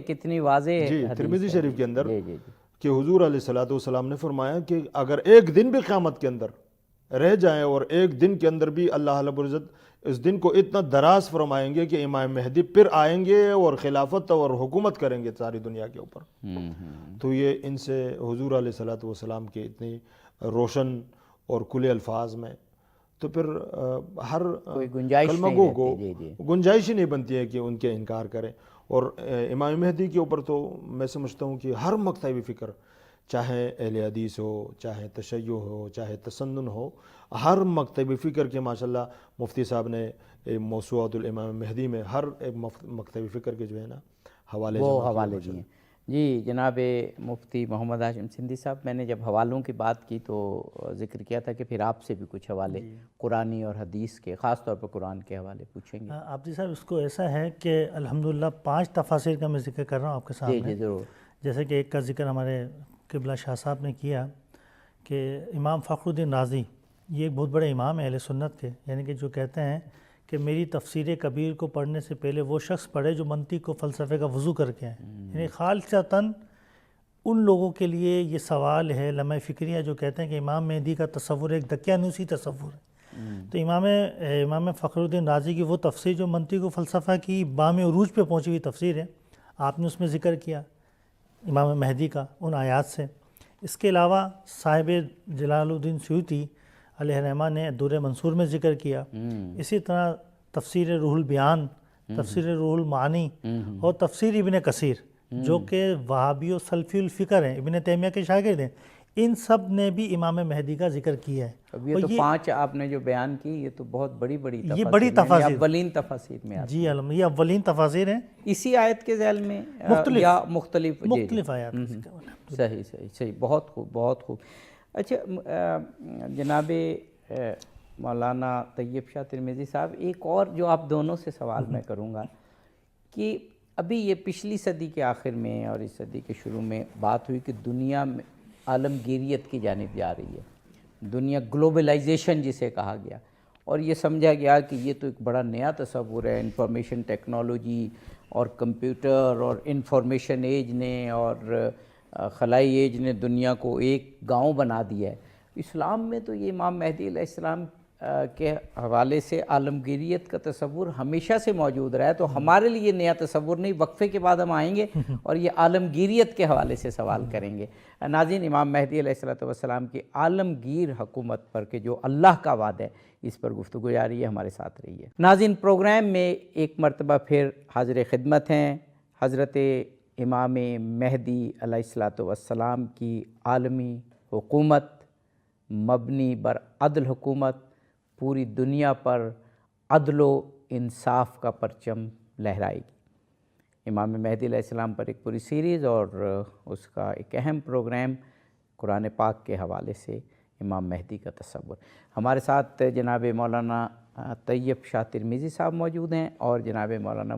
کتنی واضح جی ترمذی شریف کے اندر کہ حضور علیہ الصلوۃ والسلام نے فرمایا کہ اگر ایک دن بھی قیامت کے اندر رہ جائیں اور ایک دن کے اندر بھی اللہ رب العزت اس دن کو اتنا دراز فرمائیں گے کہ امام مہدی پھر آئیں گے اور خلافت اور حکومت کریں گے ساری دنیا کے اوپر. تو یہ ان سے حضور علیہ الصلوۃ والسلام کے اتنی روشن اور کھلے الفاظ میں تو پھر ہر کلمہ گو کو گنجائش ہی نہیں بنتی ہے کہ ان کے انکار کریں. اور امام مہدی کے اوپر تو میں سمجھتا ہوں کہ ہر مکتب فکر، چاہے اہل حدیث ہو، چاہے تشیع ہو، چاہے تسنن ہو، ہر مکتب فکر کے ماشاءاللہ مفتی صاحب نے موسوعۃ الامام مہدی میں ہر ایک مکتب فکر کے جو ہے نا حوالے دیے. جی جناب مفتی محمد ہاشم سندھی صاحب، میں نے جب حوالوں کی بات کی تو ذکر کیا تھا کہ پھر آپ سے بھی کچھ حوالے قرآنی اور حدیث کے، خاص طور پر قرآن کے حوالے پوچھیں گے. عابدی صاحب اس کو ایسا ہے کہ الحمدللہ 5 تفاسیر کا میں ذکر کر رہا ہوں آپ کے سامنے. جی ضرور. جیسے کہ ایک کا ذکر ہمارے قبلہ شاہ صاحب نے کیا کہ امام فخر الدین رازی، یہ ایک بہت بڑے امام ہیں اہل سنت کے، یعنی کہ جو کہتے ہیں کہ میری تفسیر کبیر کو پڑھنے سے پہلے وہ شخص پڑھے جو منطق و فلسفے کا وضو کر کے آئے. یعنی خالصتاً ان لوگوں کے لیے یہ سوال ہے لمحہ فکریہ جو کہتے ہیں کہ امام مہدی کا تصور ایک دقیانوسی تصور ہے. تو امام فخر الدین رازی کی وہ تفسیر جو منطق و فلسفہ کی بام عروج پہ پہنچی ہوئی تفسیر ہے، آپ نے اس میں ذکر کیا امام مہدی کا ان آیات سے. اس کے علاوہ صاحب جلال الدین سیوطی علیہ الرحمہ نے دور منصور میں ذکر کیا. اسی طرح تفسیر روح البیان، تفسیر روح المعانی اور تفسیر ابن کثیر جو کہ وہابی و سلفی الفکر ہیں، ابن تیمیہ کے شاگرد ہیں، ان سب نے بھی امام مہدی کا ذکر کیا ہے. اب یہ تو 5 آپ نے جو بیان کی یہ تو بہت بڑی یہ بڑی تفاسیر اولین تفاسیر میں آتی. جی یہ اولین تفاسیر ہیں اسی آیت کے ذیل میں یا مختلف آیات. صحیح. بہت خوب بہت خوب. اچھا جناب مولانا طیب شاہ ترمذی صاحب، ایک اور جو آپ دونوں سے سوال میں کروں گا کہ ابھی یہ پچھلی صدی کے آخر میں اور اس صدی کے شروع میں بات ہوئی کہ دنیا میں عالمگیریت کی جانب جا رہی ہے، دنیا گلوبلائزیشن جسے کہا گیا، اور یہ سمجھا گیا کہ یہ تو ایک بڑا نیا تصور ہے. انفارمیشن ٹیکنالوجی اور کمپیوٹر اور انفارمیشن ایج نے اور خلائی ایج نے دنیا کو ایک گاؤں بنا دیا ہے. اسلام میں تو یہ امام مہدی علیہ السلام کے حوالے سے عالمگیریت کا تصور ہمیشہ سے موجود رہا ہے، تو ہمارے لیے یہ نیا تصور نہیں. وقفے کے بعد ہم آئیں گے اور یہ عالمگیریت کے حوالے سے سوال کریں گے. ناظرین، امام مہدی علیہ السلام کی عالمگیر حکومت پر کہ جو اللہ کا وعدہ ہے، اس پر گفتگو جاری ہے، ہمارے ساتھ رہیے. ناظرین، پروگرام میں ایک مرتبہ پھر حاضر خدمت ہیں حضرت امام مہدی علیہ السلام کی عالمی حکومت مبنی بر عدل حکومت، پوری دنیا پر عدل و انصاف کا پرچم لہرائے گی. امام مہدی علیہ السلام پر ایک پوری سیریز اور اس کا ایک اہم پروگرام قرآن پاک کے حوالے سے امام مہدی کا تصور. ہمارے ساتھ جناب مولانا طیب شاہ ترمذی صاحب موجود ہیں اور جناب مولانا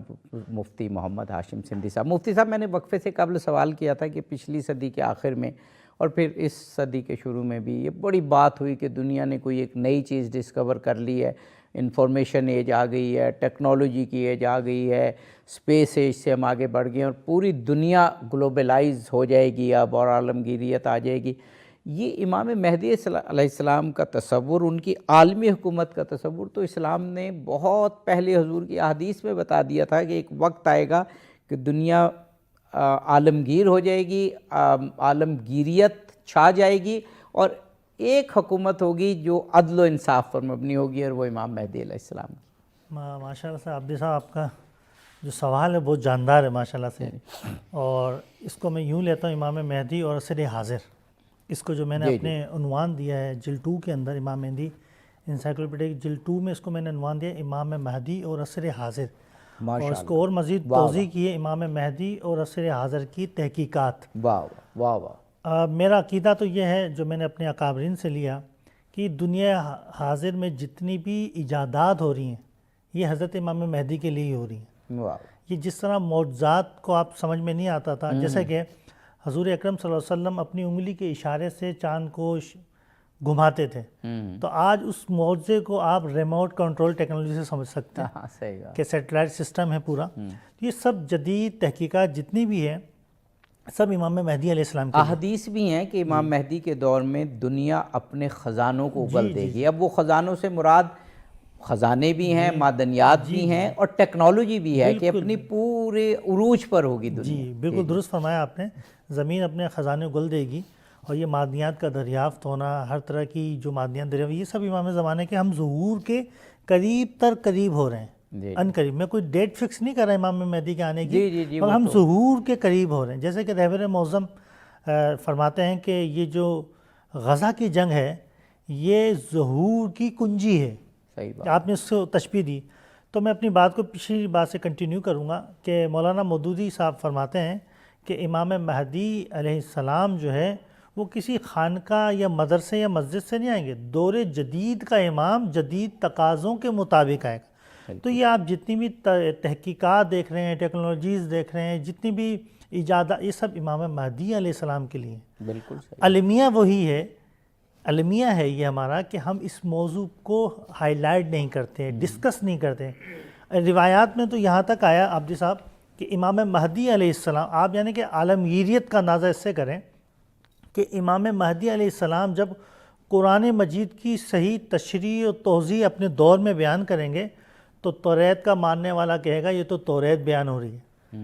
مفتی محمد ہاشم سندھی صاحب. مفتی صاحب، میں نے وقفے سے قبل سوال کیا تھا کہ پچھلی صدی کے آخر میں اور پھر اس صدی کے شروع میں بھی یہ بڑی بات ہوئی کہ دنیا نے کوئی ایک نئی چیز ڈسکور کر لی ہے. انفارمیشن ایج آ گئی ہے، ٹیکنالوجی کی ایج آ گئی ہے، اسپیس ایج سے ہم آگے بڑھ گئے ہیں اور پوری دنیا گلوبلائز ہو جائے گی اب اور عالمگیریت آ جائے گی. یہ امام مہدی علیہ السلام کا تصور، ان کی عالمی حکومت کا تصور تو اسلام نے بہت پہلے حضور کی احادیث میں بتا دیا تھا کہ ایک وقت آئے گا کہ دنیا عالمگیر ہو جائے گی، عالمگیریت چھا جائے گی اور ایک حکومت ہوگی جو عدل و انصاف پر مبنی ہوگی، اور وہ امام مہدی علیہ السلام کی۔ ماشاء اللہ سے عبدی صاحب آپ کا جو سوال ہے بہت جاندار ہے ماشاء اللہ سے، اور اس کو میں یوں لیتا ہوں امام مہدی اور عصر حاضر، اس کو جو میں نے اپنے عنوان دیا ہے جلد 2 کے اندر، امام مہدی انسائیکلوپیڈیا جلد 2 میں اس کو میں نے عنوان دیا امام مہدی اور عصر حاضر، اور اس کو اور مزید توضیح کی ہے امام مہدی اور عصر حاضر کی تحقیقات۔ واہ واہ واہ۔ میرا عقیدہ تو یہ ہے جو میں نے اپنے اکابرین سے لیا کہ دنیا حاضر میں جتنی بھی ایجادات ہو رہی ہیں یہ حضرت امام مہدی کے لیے ہی ہو رہی ہیں۔ یہ جس طرح معجزات کو آپ سمجھ میں نہیں آتا تھا، جیسے کہ حضور اکرم صلی اللہ علیہ وسلم اپنی انگلی کے اشارے سے چاند کو گھماتے تھے، تو آج اس معجزے کو آپ ریموٹ کنٹرول ٹیکنالوجی سے سمجھ سکتے ہیں کہ سیٹلائٹ سسٹم ہے پورا۔ یہ سب جدید تحقیقات جتنی بھی ہیں سب امام مہدی علیہ السلام کی۔ احادیث بھی ہیں کہ امام مہدی کے دور میں دنیا اپنے خزانوں کو اگل دے گی۔ اب وہ خزانوں سے مراد خزانے بھی ہیں، معدنیات بھی ہیں، اور ٹیکنالوجی بھی ہے کہ اپنی پورے عروج پر ہوگی دنیا۔ جی بالکل درست فرمایا آپ نے، زمین اپنے خزانے اگل دے گی، اور یہ معدنیات کا دریافت ہونا، ہر طرح کی جو معدنیات دریافت، یہ سب امام زمانے کے ہم ظہور کے قریب تر قریب ہو رہے ہیں، ان قریب۔ میں کوئی ڈیٹ فکس نہیں کر رہا امام مہدی کے آنے کی، اور ہم ظہور کے قریب ہو رہے ہیں۔ جیسے کہ رہبر معظم فرماتے ہیں کہ یہ جو غزہ کی جنگ ہے یہ ظہور کی کنجی ہے۔ آپ نے اس سے تشبیہ دی، تو میں اپنی بات کو پچھلی بات سے کنٹینیو کروں گا کہ مولانا مودودی صاحب فرماتے ہیں کہ امام مہدی علیہ السلام جو ہے وہ کسی خانقاہ یا مدرسے یا مسجد سے نہیں آئیں گے، دور جدید کا امام جدید تقاضوں کے مطابق آئے گا۔ تو یہ آپ جتنی بھی تحقیقات دیکھ رہے ہیں، ٹیکنالوجیز دیکھ رہے ہیں، جتنی بھی ایجادات، یہ سب امام مہدی علیہ السلام کے لیے ہیں۔ بالکل المیہ وہی ہے، المیہ ہے یہ ہمارا کہ ہم اس موضوع کو ہائی لائٹ نہیں کرتے، ڈسکس نہیں کرتے۔ روایات میں تو یہاں تک آیا عبدی صاحب کہ امام مہدی علیہ السلام، آپ یعنی کہ عالمگیریت کا اندازہ اس سے کریں کہ امام مہدی علیہ السلام جب قرآن مجید کی صحیح تشریح و توضیح اپنے دور میں بیان کریں گے تو توریت کا ماننے والا کہے گا یہ تو توریت بیان ہو رہی ہے،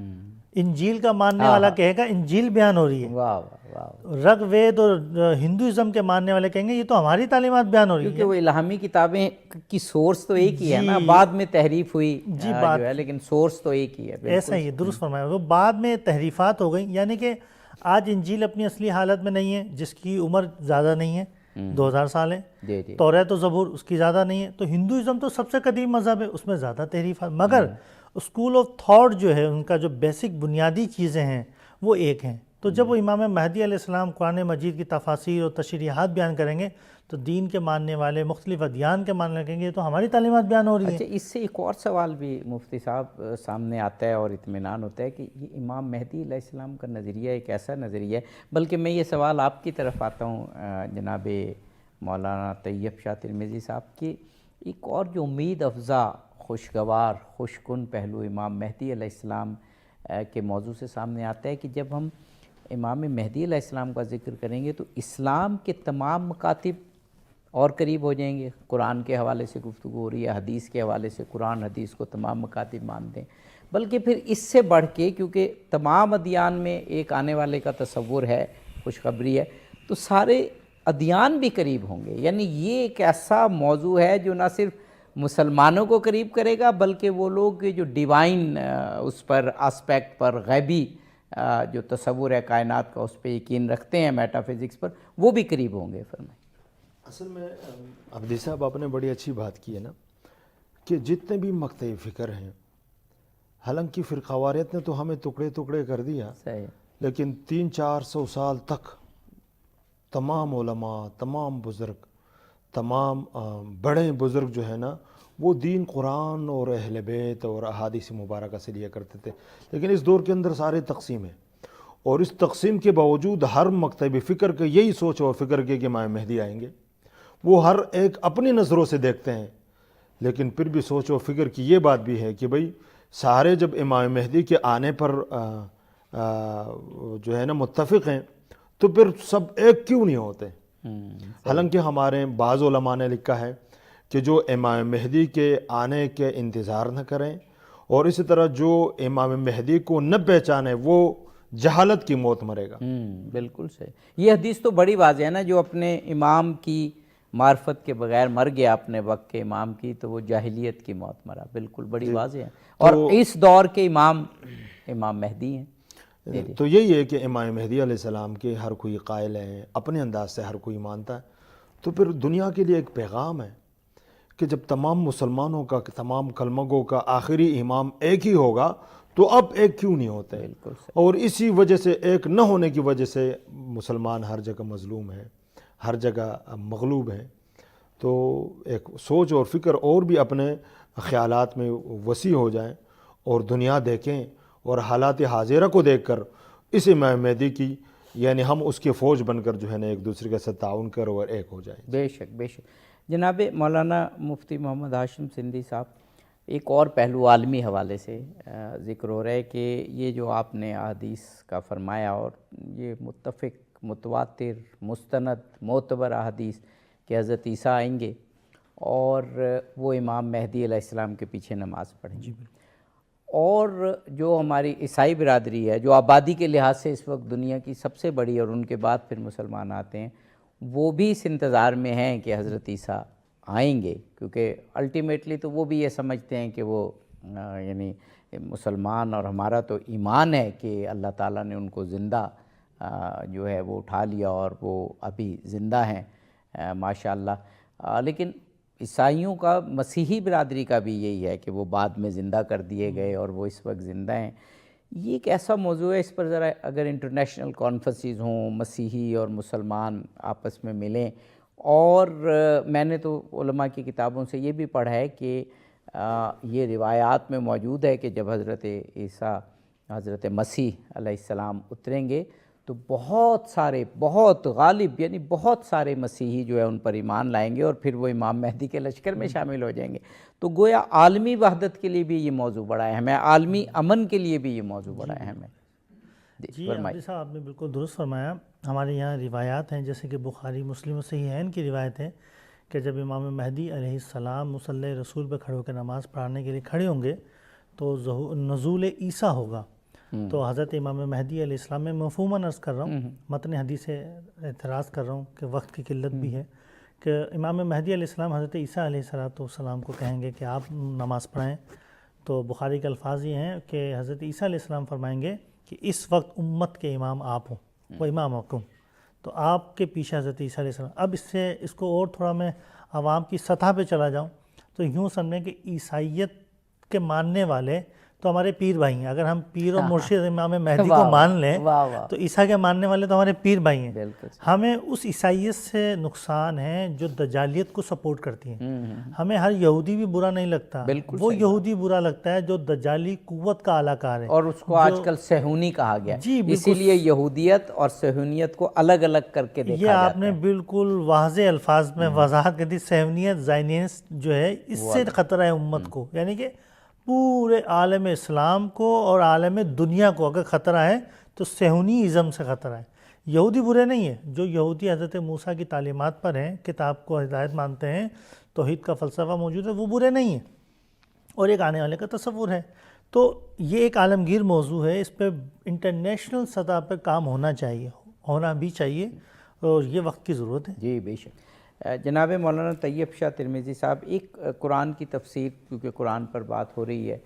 انجیل کا ماننے والا کہے گا انجیل بیان ہو رہی ہے، رگ وید اور ہندوازم کے ماننے والے کہیں گے یہ تو ہماری تعلیمات بیان ہو رہی ہیں، کیونکہ وہ الہامی کتابیں کی سورس تو ایک ہی ہے نا، بعد میں تحریف ہوئی جو ہے، لیکن سورس تو ایک ہی ہے۔ ایسا ہی ہے، درست فرمایا، وہ بعد میں تحریفات ہو گئیں، یعنی کہ آج انجیل اپنی اصلی حالت میں نہیں ہے، جس کی عمر زیادہ نہیں ہے، 2000 سال ہے، توریت و زبور اس کی زیادہ نہیں ہے، تو ہندوازم تو سب سے قدیم مذہب ہے، اس میں زیادہ تحریفات، مگر اسکول آف تھاٹ جو ہے ان کا جو بیسک بنیادی چیزیں ہیں وہ ایک ہیں۔ تو جب وہ امام مہدی علیہ السلام قرآن مجید کی تفاسیر اور تشریحات بیان کریں گے تو دین کے ماننے والے، مختلف ادیان کے ماننے لگیں گے تو ہماری تعلیمات بیان ہو رہی ہیں۔ اچھا، اس سے ایک اور سوال بھی مفتی صاحب سامنے آتا ہے اور اطمینان ہوتا ہے کہ یہ امام مہدی علیہ السلام کا نظریہ ایک ایسا نظریہ ہے، بلکہ میں یہ سوال آپ کی طرف آتا ہوں جناب مولانا طیب شاہ ترمذی صاحب کی، ایک اور جو امید افزا، خوشگوار، خوشکن پہلو امام مہدی علیہ السلام کے موضوع سے سامنے آتا ہے کہ جب ہم امام مہدی علیہ السلام کا ذکر کریں گے تو اسلام کے تمام مکاتب اور قریب ہو جائیں گے۔ قرآن کے حوالے سے گفتگو ہو رہی ہے، حدیث کے حوالے سے قرآن حدیث کو تمام مکاتب مانتے ہیں، بلکہ پھر اس سے بڑھ کے کیونکہ تمام ادیان میں ایک آنے والے کا تصور ہے، خوشخبری ہے، تو سارے ادیان بھی قریب ہوں گے۔ یعنی یہ ایک ایسا موضوع ہے جو نہ صرف مسلمانوں کو قریب کرے گا بلکہ وہ لوگ جو ڈیوائن اس پر اسپیکٹ پر، غیبی جو تصور ہے کائنات کا اس پہ یقین رکھتے ہیں، میٹا فزکس پر، وہ بھی قریب ہوں گے۔ فرمائیں۔ اصل میں عبدی صاحب آپ نے بڑی اچھی بات کی ہے نا کہ جتنے بھی مقطع فکر ہیں، حالانکہ فرقہ واریت نے تو ہمیں ٹکڑے ٹکڑے کر دیا، لیکن 300-400 سال تک تمام علماء، تمام بزرگ، تمام بڑے بزرگ جو ہے نا وہ دین قرآن اور اہل بیت اور احادیث مبارکہ سے لیا کرتے تھے، لیکن اس دور کے اندر سارے تقسیم ہیں، اور اس تقسیم کے باوجود ہر مکتب فکر کے یہی سوچ اور فکر کے کہ امام مہدی آئیں گے، وہ ہر ایک اپنی نظروں سے دیکھتے ہیں، لیکن پھر بھی سوچ و فکر کی یہ بات بھی ہے کہ بھئی سارے جب امام مہدی کے آنے پر جو ہے نا متفق ہیں تو پھر سب ایک کیوں نہیں ہوتے؟ حالانکہ ہمارے بعض علماء نے لکھا ہے کہ جو امام مہدی کے آنے کے انتظار نہ کریں اور اسی طرح جو امام مہدی کو نہ پہچانے وہ جہالت کی موت مرے گا۔ بالکل صحیح، یہ حدیث تو بڑی واضح ہے نا، جو اپنے امام کی معرفت کے بغیر مر گیا اپنے وقت کے امام کی، تو وہ جاہلیت کی موت مرا، بالکل بڑی واضح ہے، اور اس دور کے امام مہدی ہیں۔ تو یہی ہے کہ امام مہدی علیہ السلام کے ہر کوئی قائل ہے، اپنے انداز سے ہر کوئی مانتا ہے، تو پھر دنیا کے لیے ایک پیغام ہے کہ جب تمام مسلمانوں کا، تمام کلمگوں کا آخری امام ایک ہی ہوگا تو اب ایک کیوں نہیں ہوتے؟ اور اسی وجہ سے ایک نہ ہونے کی وجہ سے مسلمان ہر جگہ مظلوم ہے، ہر جگہ مغلوب ہے۔ تو ایک سوچ اور فکر اور بھی اپنے خیالات میں وسیع ہو جائیں اور دنیا دیکھیں اور حالات حاضرہ کو دیکھ کر اس امام مہدی کی، یعنی ہم اس کی فوج بن کر جو ہے نا ایک دوسرے کے ساتھ تعاون کر اور ایک ہو جائیں۔ بے شک بے شک۔ جناب مولانا مفتی محمد ہاشم سندھی صاحب، ایک اور پہلو عالمی حوالے سے ذکر ہو رہا ہے کہ یہ جو آپ نے احادیث کا فرمایا، اور یہ متفق، متواتر، مستند، معتبر احادیث کہ حضرت عیسیٰ آئیں گے اور وہ امام مہدی علیہ السلام کے پیچھے نماز پڑھیں گے، اور جو ہماری عیسائی برادری ہے، جو آبادی کے لحاظ سے اس وقت دنیا کی سب سے بڑی، اور ان کے بعد پھر مسلمان آتے ہیں، وہ بھی اس انتظار میں ہیں کہ حضرت عیسیٰ آئیں گے، کیونکہ الٹیمیٹلی تو وہ بھی یہ سمجھتے ہیں کہ وہ یعنی مسلمان، اور ہمارا تو ایمان ہے کہ اللہ تعالیٰ نے ان کو زندہ جو ہے وہ اٹھا لیا، اور وہ ابھی زندہ ہیں ماشاءاللہ۔ لیکن عیسائیوں کا، مسیحی برادری کا بھی یہی ہے کہ وہ بعد میں زندہ کر دیے گئے اور وہ اس وقت زندہ ہیں۔ یہ ایک ایسا موضوع ہے، اس پر ذرا اگر انٹرنیشنل کانفرنسز ہوں، مسیحی اور مسلمان آپس میں ملیں، اور میں نے تو علماء کی کتابوں سے یہ بھی پڑھا ہے کہ یہ روایات میں موجود ہے کہ جب حضرت عیسیٰ، حضرت مسیح علیہ السلام اتریں گے تو بہت سارے، بہت غالب، یعنی بہت سارے مسیحی جو ہے ان پر ایمان لائیں گے، اور پھر وہ امام مہدی کے لشکر میں شامل ہو جائیں گے۔ تو گویا عالمی وحدت کے لیے بھی یہ موضوع بڑا اہم ہے، عالمی امن کے لیے بھی یہ موضوع بڑا اہم ہے۔ جی عبدی صاحب، آپ نے بالکل درست فرمایا۔ ہمارے یہاں روایات ہیں، جیسے کہ بخاری، مسلم و صحیحین کی روایت ہے کہ جب امام مہدی علیہ السلام مصلی رسول پہ کھڑے ہو کے نماز پڑھانے کے لیے کھڑے ہوں گے تو نزول عیسیٰ ہوگا۔ تو حضرت امام مہدی علیہ السلام، میں مفہوماً عرض کر رہا ہوں، متن حدیث سے اعتراض کر رہا ہوں کہ وقت کی قلت بھی ہے، کہ امام مہدی علیہ السلام حضرت عیسیٰ علیہ السلام کو کہیں گے کہ آپ نماز پڑھائیں، تو بخاری کے الفاظ یہ ہیں کہ حضرت عیسیٰ علیہ السلام فرمائیں گے کہ اس وقت امت کے امام آپ ہوں، وہ امام حکم، تو آپ کے پیچھے حضرت عیسیٰ علیہ السلام۔ اب اس کو اور تھوڑا میں عوام کی سطح پہ چلا جاؤں تو یوں سمجھیں کہ عیسائیت کے ماننے والے تو ہمارے پیر بھائی ہیں۔ اگر ہم پیر و مرشد امام مہدی کو مان لیں تو عیسیٰ کے ماننے والے تو ہمارے پیر بھائی ہیں۔ ہمیں اس عیسائیت سے نقصان ہے جو دجالیت کو سپورٹ کرتی ہیں۔ ہمیں ہر یہودی بھی برا نہیں لگتا، وہ یہودی برا لگتا ہے جو دجالی قوت کا اعلیٰ کار ہے، اور اس کو آج کل صہیونی کہا گیا، اسی لیے یہودیت اور صہیونیت کو الگ الگ کر کے دیکھا یہ جاتا ہے۔ آپ نے بالکل واضح الفاظ میں وضاحت کر دی۔ صہیونیت، زائنسٹ جو ہے، اس سے خطرہ ہے امت کو، یعنی کہ پورے عالم اسلام کو اور عالم دنیا کو اگر خطرہ ہے تو صہیونی ازم سے خطرہ ہے۔ یہودی برے نہیں ہیں، جو یہودی حضرت موسیٰ کی تعلیمات پر ہیں، کتاب کو ہدایت مانتے ہیں، توحید کا فلسفہ موجود ہے، وہ برے نہیں ہیں، اور ایک آنے والے کا تصور ہے۔ تو یہ ایک عالمگیر موضوع ہے، اس پہ انٹرنیشنل سطح پہ کام ہونا چاہیے، ہونا بھی چاہیے، اور یہ وقت کی ضرورت ہے۔ جی بے شک۔ جناب مولانا طیب شاہ ترمذی صاحب، ایک قرآن کی تفسیر، کیونکہ قرآن پر بات ہو رہی ہے،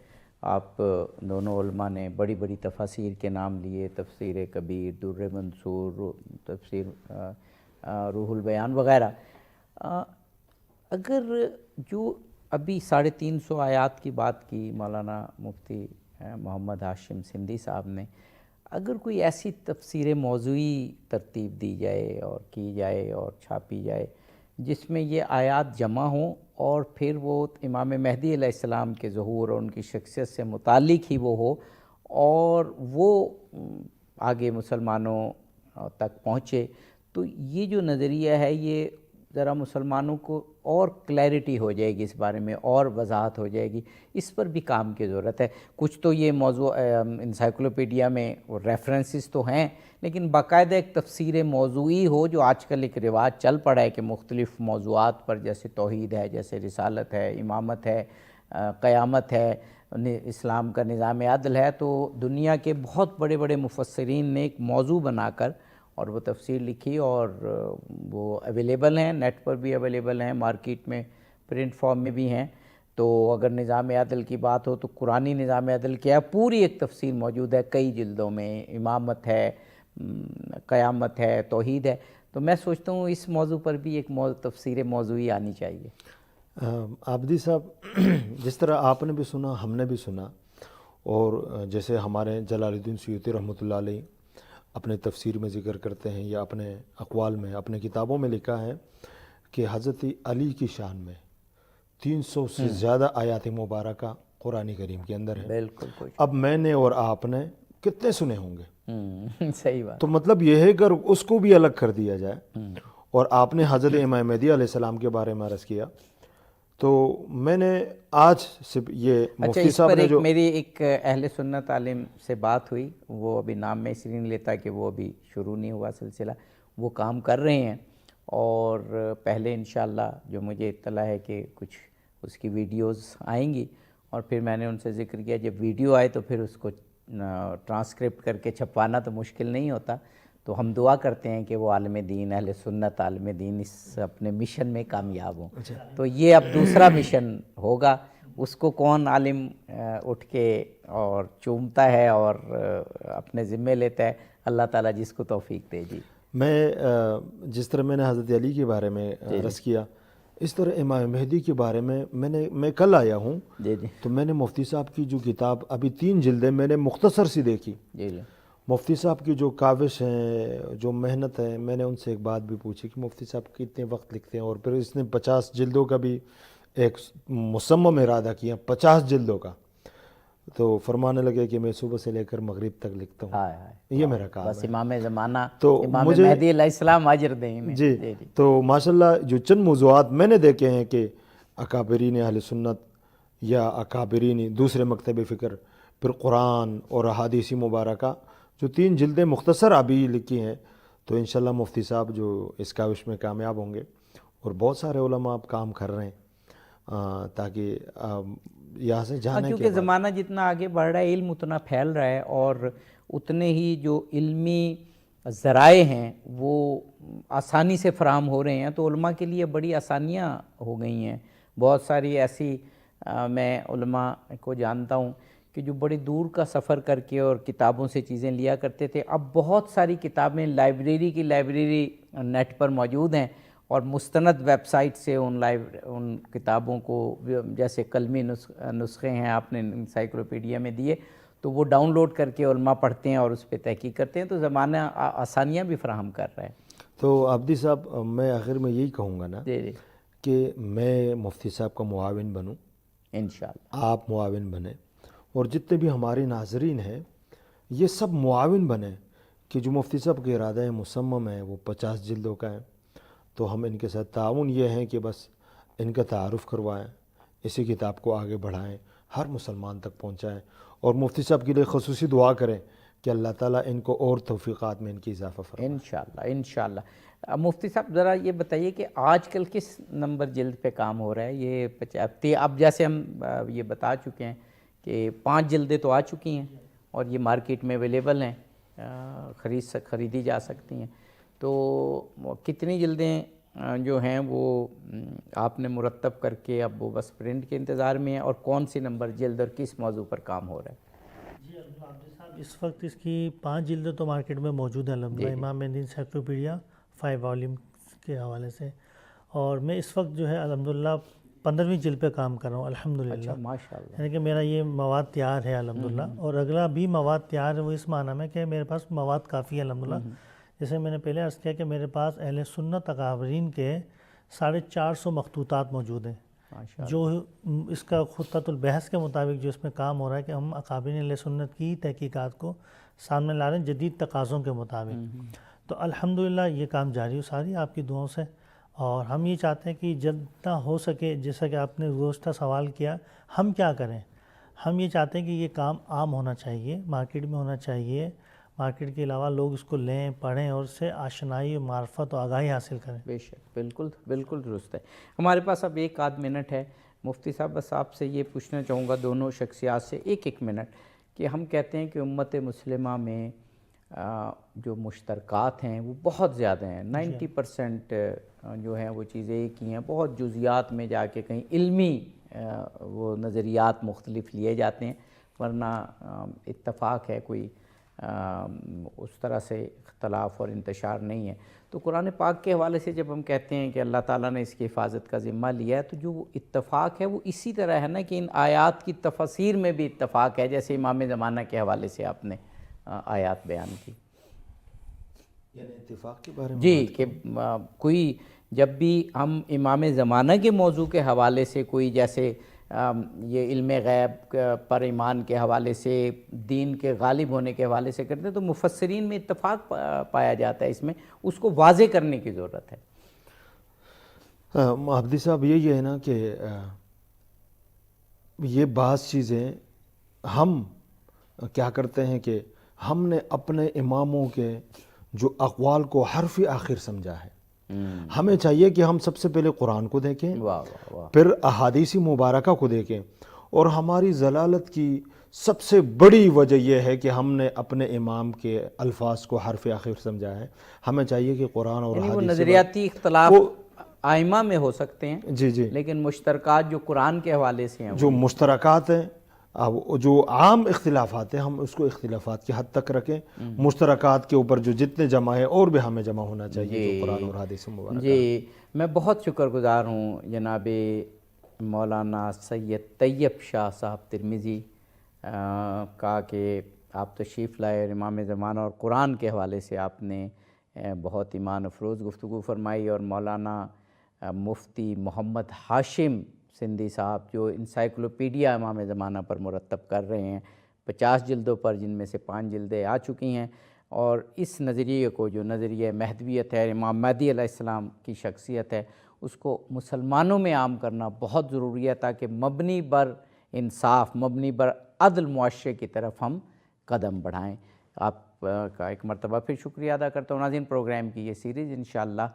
آپ دونوں علماء نے بڑی بڑی تفاسیر کے نام لیے، تفسیر کبیر، در منصور، تفسیر روح البیان وغیرہ۔ اگر جو ابھی 350 آیات کی بات کی مولانا مفتی محمد ہاشم سندھی صاحب نے، اگر کوئی ایسی تفسیر موضوعی ترتیب دی جائے اور کی جائے اور چھاپی جائے جس میں یہ آیات جمع ہوں، اور پھر وہ امام مہدی علیہ السلام کے ظہور اور ان کی شخصیت سے متعلق ہی وہ ہو، اور وہ آگے مسلمانوں تک پہنچے، تو یہ جو نظریہ ہے یہ ذرا مسلمانوں کو اور کلیئرٹی ہو جائے گی، اس بارے میں اور وضاحت ہو جائے گی، اس پر بھی کام کی ضرورت ہے۔ کچھ تو یہ موضوع انسائیکلوپیڈیا میں ریفرنسز تو ہیں، لیکن باقاعدہ ایک تفسیر موضوعی ہو، جو آج کل ایک رواج چل پڑا ہے کہ مختلف موضوعات پر، جیسے توحید ہے، جیسے رسالت ہے، امامت ہے، قیامت ہے، اسلام کا نظام عدل ہے، تو دنیا کے بہت بڑے بڑے مفسرین نے ایک موضوع بنا کر اور وہ تفسیر لکھی، اور وہ اویلیبل ہیں، نیٹ پر بھی اویلیبل ہیں، مارکیٹ میں پرنٹ فارم میں بھی ہیں۔ تو اگر نظام عدل کی بات ہو تو قرآنی نظام عدل کیا ہے، پوری ایک تفسیر موجود ہے کئی جلدوں میں، امامت ہے، قیامت ہے، توحید ہے۔ تو میں سوچتا ہوں اس موضوع پر بھی ایک تفسیر موضوعی آنی چاہیے۔ عابدی صاحب، جس طرح آپ نے بھی سنا، ہم نے بھی سنا، اور جیسے ہمارے جلال الدین سیوطی رحمۃ اللہ علیہ اپنے تفسیر میں ذکر کرتے ہیں یا اپنے اقوال میں، اپنے کتابوں میں لکھا ہے کہ حضرت علی کی شان میں 300 سے زیادہ آیات مبارکہ قرآن کریم کے اندر ہے۔ بالکل۔ اب میں نے اور آپ نے کتنے سنے ہوں گے؟ صحیح بات۔ تو مطلب یہ ہے کہ اس کو بھی الگ کر دیا جائے۔ اور آپ نے حضرت امام مہدی علیہ السلام کے بارے میں عرض کیا، تو میں نے آج صرف یہ مفتی اس صاحب پر نے جو میری ایک اہل سنت عالم سے بات ہوئی، وہ ابھی نام میں اس لیے نہیں لیتا کہ وہ ابھی شروع نہیں ہوا سلسلہ، وہ کام کر رہے ہیں، اور پہلے انشاءاللہ جو مجھے اطلاع ہے کہ کچھ اس کی ویڈیوز آئیں گی، اور پھر میں نے ان سے ذکر کیا جب ویڈیو آئے تو پھر اس کو ٹرانسکرپٹ کر کے چھپوانا تو مشکل نہیں ہوتا، تو ہم دعا کرتے ہیں کہ وہ عالم دین، اہل سنت عالم دین اس اپنے مشن میں کامیاب ہوں۔ تو یہ اب دوسرا مشن ہوگا، اس کو کون عالم اٹھ کے اور چومتا ہے اور اپنے ذمے لیتا ہے، اللہ تعالیٰ جس کو توفیق دے۔ جی میں جس طرح میں نے حضرت علی کے بارے میں عرض کیا، اس طرح امام مہدی کے بارے میں میں کل آیا ہوں، تو میں نے مفتی صاحب کی جو کتاب ابھی 3 جلدیں میں نے مختصر سی دیکھی، مفتی صاحب کی جو کاوش ہیں، جو محنت ہے، میں نے ان سے ایک بات بھی پوچھی کہ مفتی صاحب کتنے وقت لکھتے ہیں، اور پھر اس نے 50 جلدوں کا بھی ایک مصمم ارادہ کیا، 50 جلدوں کا، تو فرمانے لگے کہ میں صبح سے لے کر مغرب تک لکھتا ہوں، یہ میرا کام بس ہے۔ امام زمانہ، تو امام مہدی علیہ السلام اجر دیں۔ جی، تو ماشاءاللہ جو چند موضوعات میں نے دیکھے ہیں کہ اکابرین اہل سنت یا اکابرین دوسرے مکتب فکر، پھر قرآن اور احادیث مبارکہ، جو 3 جلدیں مختصر ابھی لکھی ہیں، تو انشاءاللہ مفتی صاحب جو اس کاوش میں کامیاب ہوں گے، اور بہت سارے علماء اب کام کر رہے ہیں تاکہ یہاں سے جانے کے کیونکہ زمانہ جتنا آگے بڑھ رہا ہے، علم اتنا پھیل رہا ہے، اور اتنے ہی جو علمی ذرائع ہیں وہ آسانی سے فراہم ہو رہے ہیں، تو علماء کے لیے بڑی آسانیاں ہو گئی ہیں۔ بہت ساری ایسی میں علماء کو جانتا ہوں کہ جو بڑی دور کا سفر کر کے اور کتابوں سے چیزیں لیا کرتے تھے، اب بہت ساری کتابیں لائبریری کی لائبریری نیٹ پر موجود ہیں، اور مستند ویب سائٹ سے ان کتابوں کو، جیسے قلمی نسخے ہیں آپ نے انسائکلوپیڈیا میں دیے، تو وہ ڈاؤن لوڈ کر کے علماء پڑھتے ہیں اور اس پہ تحقیق کرتے ہیں، تو زمانہ آسانیاں بھی فراہم کر رہا ہے۔ تو عابدی صاحب، میں آخر میں یہی کہوں گا نا کہ میں مفتی صاحب کا معاون بنوں، انشاءاللہ آپ معاون بنیں، اور جتنے بھی ہمارے ناظرین ہیں یہ سب معاون بنیں، کہ جو مفتی صاحب کے ارادہ مصمم ہیں وہ 50 جلدوں کا ہے، تو ہم ان کے ساتھ تعاون یہ ہے کہ بس ان کا تعارف کروائیں، اسی کتاب کو آگے بڑھائیں، ہر مسلمان تک پہنچائیں، اور مفتی صاحب کے لیے خصوصی دعا کریں کہ اللہ تعالیٰ ان کو اور توفیقات میں ان کی اضافہ فرمائے۔ انشاءاللہ۔ مفتی صاحب ذرا یہ بتائیے کہ آج کل کس نمبر جلد پہ کام ہو رہا ہے؟ یہ اب جیسے ہم یہ بتا چکے ہیں کہ 5 جلدیں تو آ چکی ہیں اور یہ مارکیٹ میں اویلیبل ہیں، خریدی جا سکتی ہیں، تو کتنی جلدیں جو ہیں وہ آپ نے مرتب کر کے اب وہ بس پرنٹ کے انتظار میں ہیں، اور کون سی نمبر جلد اور کس موضوع پر کام ہو رہا ہے؟ جی عبدالعزیز صاحب، اس وقت اس کی 5 جلدیں تو مارکیٹ میں موجود ہیں الحمدللہ، امام مہدی انسائکلوپیڈیا 5 والیوم کے حوالے سے، اور میں اس وقت جو ہے الحمدللہ 15ویں جلد پہ کام کر رہا ہوں الحمدللہ، ماشاءاللہ، یعنی کہ میرا یہ مواد تیار ہے الحمدللہ، اور اگلا بھی مواد تیار ہے، وہ اس معنی میں کہ میرے پاس مواد کافی ہے الحمدللہ۔ جیسے میں نے پہلے عرض کیا کہ میرے پاس اہل سنت اکابرین کے 450 مخطوطات موجود ہیں، جو اس کا خطۃ البحث کے مطابق جو اس میں کام ہو رہا ہے کہ ہم اکابرین اہل سنت کی تحقیقات کو سامنے لا رہے ہیں جدید تقاضوں کے مطابق، تو الحمدللہ یہ کام جاری ہو ساری آپ کی دعاؤں سے، اور ہم یہ چاہتے ہیں کہ جتنا ہو سکے، جیسا کہ آپ نے گزشتہ سوال کیا ہم کیا کریں، ہم یہ چاہتے ہیں کہ یہ کام عام ہونا چاہیے، مارکیٹ میں ہونا چاہیے، مارکیٹ کے علاوہ لوگ اس کو لیں، پڑھیں، اور اس سے آشنائی، معرفت و آگاہی حاصل کریں۔ بے شک، بالکل درست ہے۔ ہمارے پاس اب 1 آدھ منٹ ہے، مفتی صاحب بس آپ سے یہ پوچھنا چاہوں گا دونوں شخصیات سے ایک منٹ کہ ہم کہتے ہیں کہ امت مسلمہ میں جو مشترکات ہیں وہ بہت زیادہ ہیں، 90% جو ہیں وہ چیزیں ایک ہی ہیں، بہت جزیات میں جا کے کہیں علمی وہ نظریات مختلف لیے جاتے ہیں، ورنہ اتفاق ہے کوئی اس طرح سے اختلاف اور انتشار نہیں ہے۔ تو قرآن پاک کے حوالے سے جب ہم کہتے ہیں کہ اللہ تعالیٰ نے اس کی حفاظت کا ذمہ لیا ہے، تو جو اتفاق ہے وہ اسی طرح ہے نا کہ ان آیات کی تفسیر میں بھی اتفاق ہے، جیسے امام زمانہ کے حوالے سے آپ نے آیات بیان کی، یعنی اتفاق کے بارے میں جی، کہ کوئی جب بھی ہم امام زمانہ کے موضوع کے حوالے سے کوئی جیسے یہ علم غیب پر ایمان کے حوالے سے، دین کے غالب ہونے کے حوالے سے کرتے ہیں، تو مفسرین میں اتفاق پایا جاتا ہے، اس میں اس کو واضح کرنے کی ضرورت ہے۔ مہدی صاحب یہی ہے نا کہ یہ بعض چیزیں ہم کیا کرتے ہیں کہ ہم نے اپنے اماموں کے جو اقوال کو حرف آخر سمجھا ہے۔ ہمیں چاہیے کہ ہم سب سے پہلے قرآن کو دیکھیں، پھر احادیث مبارکہ کو دیکھیں، اور ہماری ضلالت کی سب سے بڑی وجہ یہ ہے کہ ہم نے اپنے امام کے الفاظ کو حرف آخر سمجھا ہے۔ ہمیں چاہیے کہ قرآن اور یعنی وہ حدیث نظریاتی اختلاف آئمہ میں ہو سکتے ہیں، جی لیکن مشترکات جو قرآن کے حوالے سے ہیں، جو مشترکات ہیں، جو عام اختلافات ہیں، ہم اس کو اختلافات کی حد تک رکھیں، مشترکات کے اوپر جو جتنے جمع ہیں اور بھی ہمیں جمع ہونا چاہیے جو قرآن اور حدیث مبارکہ۔ جی، میں بہت شکر گزار ہوں جناب مولانا سید طیب شاہ صاحب ترمذی کا کہ آپ تشریف لائے اور امام زمانہ اور قرآن کے حوالے سے آپ نے بہت ایمان افروز گفتگو فرمائی، اور مولانا مفتی محمد ہاشم سندھی صاحب جو انسائیکلوپیڈیا امام زمانہ پر مرتب کر رہے ہیں 50 جلدوں پر، جن میں سے 5 جلدیں آ چکی ہیں، اور اس نظریے کو جو نظریہ مہدویت ہے، امام مہدی علیہ السلام کی شخصیت ہے، اس کو مسلمانوں میں عام کرنا بہت ضروری ہے، تاکہ مبنی بر انصاف، مبنی بر عدل معاشرے کی طرف ہم قدم بڑھائیں۔ آپ کا ایک مرتبہ پھر شکریہ ادا کرتا ہوں۔ ناظرین، پروگرام کی یہ سیریز انشاءاللہ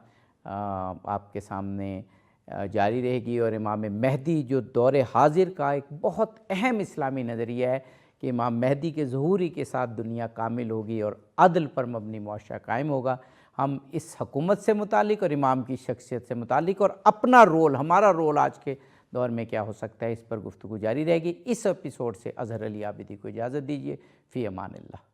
آپ کے سامنے جاری رہے گی، اور امام مہدی جو دور حاضر کا ایک بہت اہم اسلامی نظریہ ہے کہ امام مہدی کے ظہوری کے ساتھ دنیا کامل ہوگی اور عدل پر مبنی معاشرہ قائم ہوگا۔ ہم اس حکومت سے متعلق اور امام کی شخصیت سے متعلق اور اپنا رول، ہمارا رول آج کے دور میں کیا ہو سکتا ہے، اس پر گفتگو جاری رہے گی۔ اس ایپیسوڈ سے اظہر علی عابدی کو اجازت دیجیے۔ فی امان اللہ۔